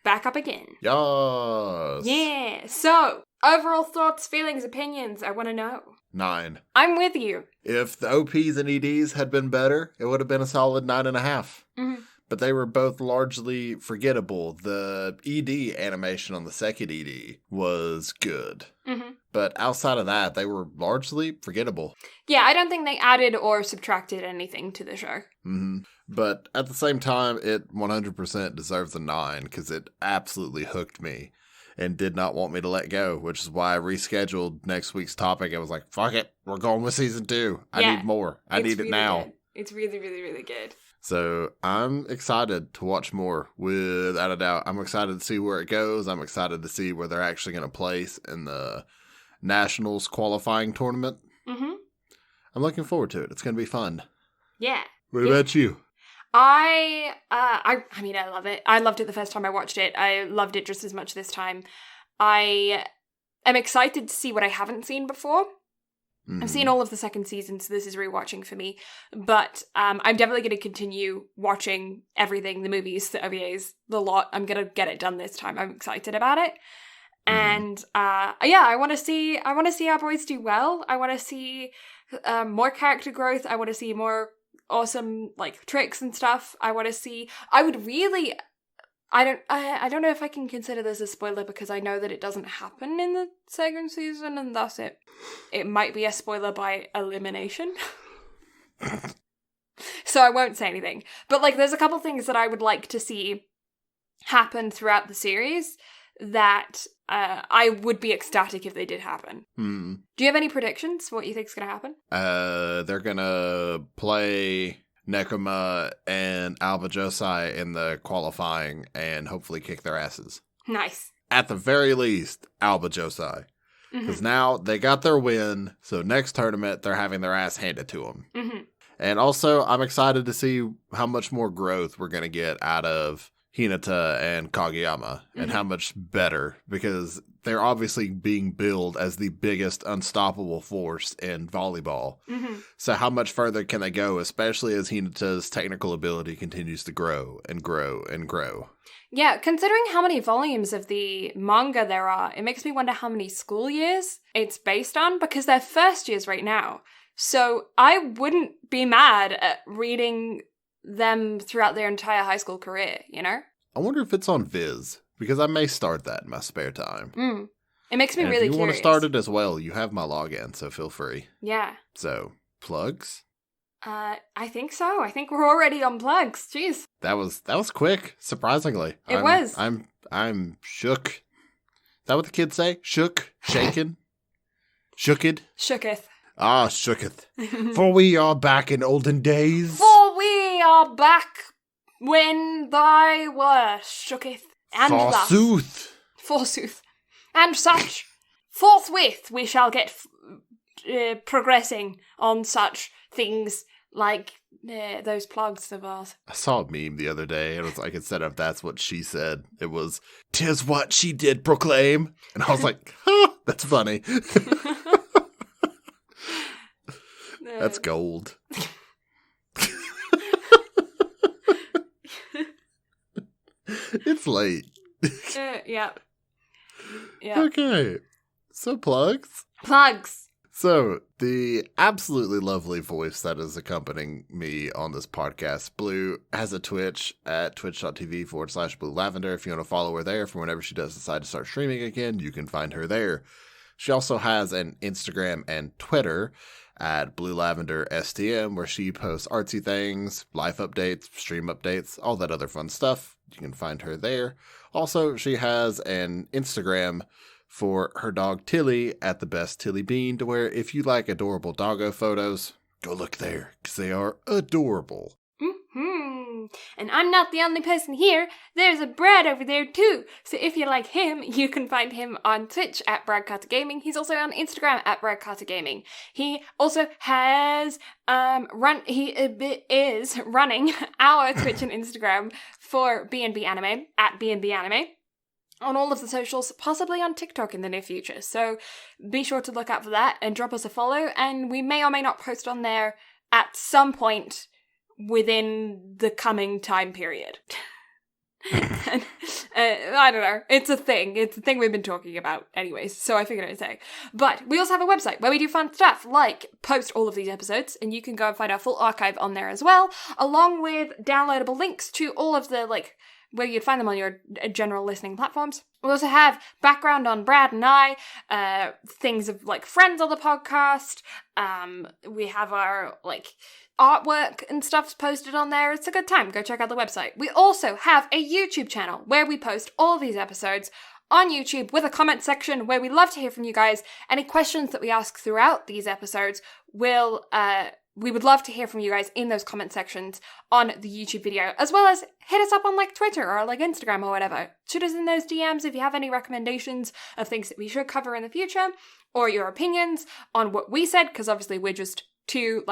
back up again. Yes. Yeah. So, overall thoughts, feelings, opinions, I want to know. 9. I'm with you. If the OPs and EDs had been better, it would have been a solid 9.5. Mm-hmm. But they were both largely forgettable. The ED animation on the second ED was good. Mm-hmm. But outside of that, they were largely forgettable. Yeah, I don't think they added or subtracted anything to the show. Mm-hmm. But at the same time, it 100% deserves a 9 because it absolutely hooked me and did not want me to let go, which is why I rescheduled next week's topic. I was like, fuck it, we're going with season 2. I need more. I need it now. Good. It's really, really, really good. So I'm excited to watch more, without a doubt. I'm excited to see where it goes. I'm excited to see where they're actually going to place in the Nationals qualifying tournament. Mm-hmm. I'm looking forward to it. It's going to be fun. Yeah. What about you? I mean, I love it. I loved it the first time I watched it. I loved it just as much this time. I am excited to see what I haven't seen before. I've seen all of the second season, so this is rewatching for me. But I'm definitely going to continue watching everything, the movies, the OVAs, the lot. I'm going to get it done this time. I'm excited about it. And yeah, I want to see our boys do well. I want to see more character growth. I want to see more awesome, like, tricks and stuff. I don't know if I can consider this a spoiler because I know that it doesn't happen in the second season, and thus it might be a spoiler by elimination. So I won't say anything. But, like, there's a couple things that I would like to see happen throughout the series that I would be ecstatic if they did happen. Do you have any predictions for what you think is going to happen? They're going to play Nekoma and Alba Josai in the qualifying and hopefully kick their asses. Nice. At the very least, Alba Josai. Because now they got their win, so next tournament they're having their ass handed to them. Mm-hmm. And also, I'm excited to see how much more growth we're going to get out of Hinata and Kageyama, and how much better, because they're obviously being billed as the biggest unstoppable force in volleyball. So how much further can they go, especially as Hinata's technical ability continues to grow and grow and grow? Yeah, considering how many volumes of the manga there are, it makes me wonder how many school years it's based on, because they're first years right now. So I wouldn't be mad at reading them throughout their entire high school career, you know? I wonder if it's on Viz, because I may start that in my spare time. It makes me and really if you curious. Want to start it as well, you have my login, so feel free. Yeah. So, plugs? I think so. I think we're already on plugs. Jeez. That was quick, surprisingly. It was. I'm shook. Is that what the kids say? Shook? Shaken? Shooked? Shooketh. Ah, shooketh. For we are back in olden days. For we are back when thy were shooketh. And forsooth. Forsooth. And such. Forthwith we shall get progressing on such things like those plugs of ours. I saw a meme the other day. It was like, instead of "that's what she said," it was "'tis what she did proclaim." And I was like, huh, that's funny. That's gold. It's late. Yeah. Okay. So plugs? Plugs. So, the absolutely lovely voice that is accompanying me on this podcast, Blue, has a Twitch at twitch.tv/Blue Lavender. If you want to follow her there for whenever she does decide to start streaming again, you can find her there. She also has an Instagram and Twitter at Blue Lavender STM, where she posts artsy things, life updates, stream updates, all that other fun stuff. You can find her there. Also, she has an Instagram for her dog Tilly at the best Tilly Bean, to where if you like adorable doggo photos, go look there, because they are adorable. And I'm not the only person here. There's a Brad over there too. So if you like him, you can find him on Twitch at Brad Carter Gaming. He's also on Instagram at Brad Carter Gaming. He also has is running our Twitch and Instagram for BnB Anime at BnB Anime. On all of the socials, possibly on TikTok in the near future. So be sure to look out for that and drop us a follow, and we may or may not post on there at some point within the coming time period. I don't know. It's a thing. It's a thing we've been talking about anyways, so I figured I'd say. But we also have a website where we do fun stuff, like post all of these episodes, and you can go and find our full archive on there as well, along with downloadable links to all of the, where you'd find them on your general listening platforms. We also have background on Brad and I, things of, friends on the podcast. We have our, artwork and stuff's posted on there. It's a good time. Go check out the website. We also have a YouTube channel where we post all of these episodes on YouTube with a comment section where we love to hear from you guys. Any questions that we ask throughout these episodes we would love to hear from you guys in those comment sections on the YouTube video, as well as hit us up on Twitter or Instagram or whatever. Shoot us in those DMs if you have any recommendations of things that we should cover in the future, or your opinions on what we said, because obviously we're just two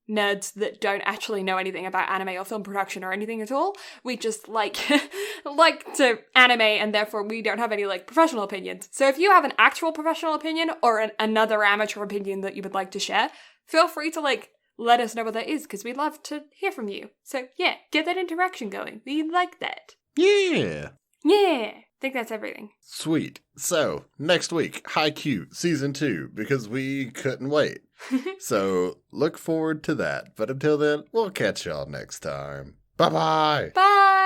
nerds that don't actually know anything about anime or film production or anything at all. We just like to anime, and therefore we don't have any professional opinions. So if you have an actual professional opinion or another amateur opinion that you would like to share, feel free to let us know what that is, because we'd love to hear from you. So yeah, get that interaction going. We like that. Yeah. I think that's everything. Sweet. So, next week, Haikyuu Season 2, because we couldn't wait. So, look forward to that. But until then, we'll catch y'all next time. Bye-bye. Bye!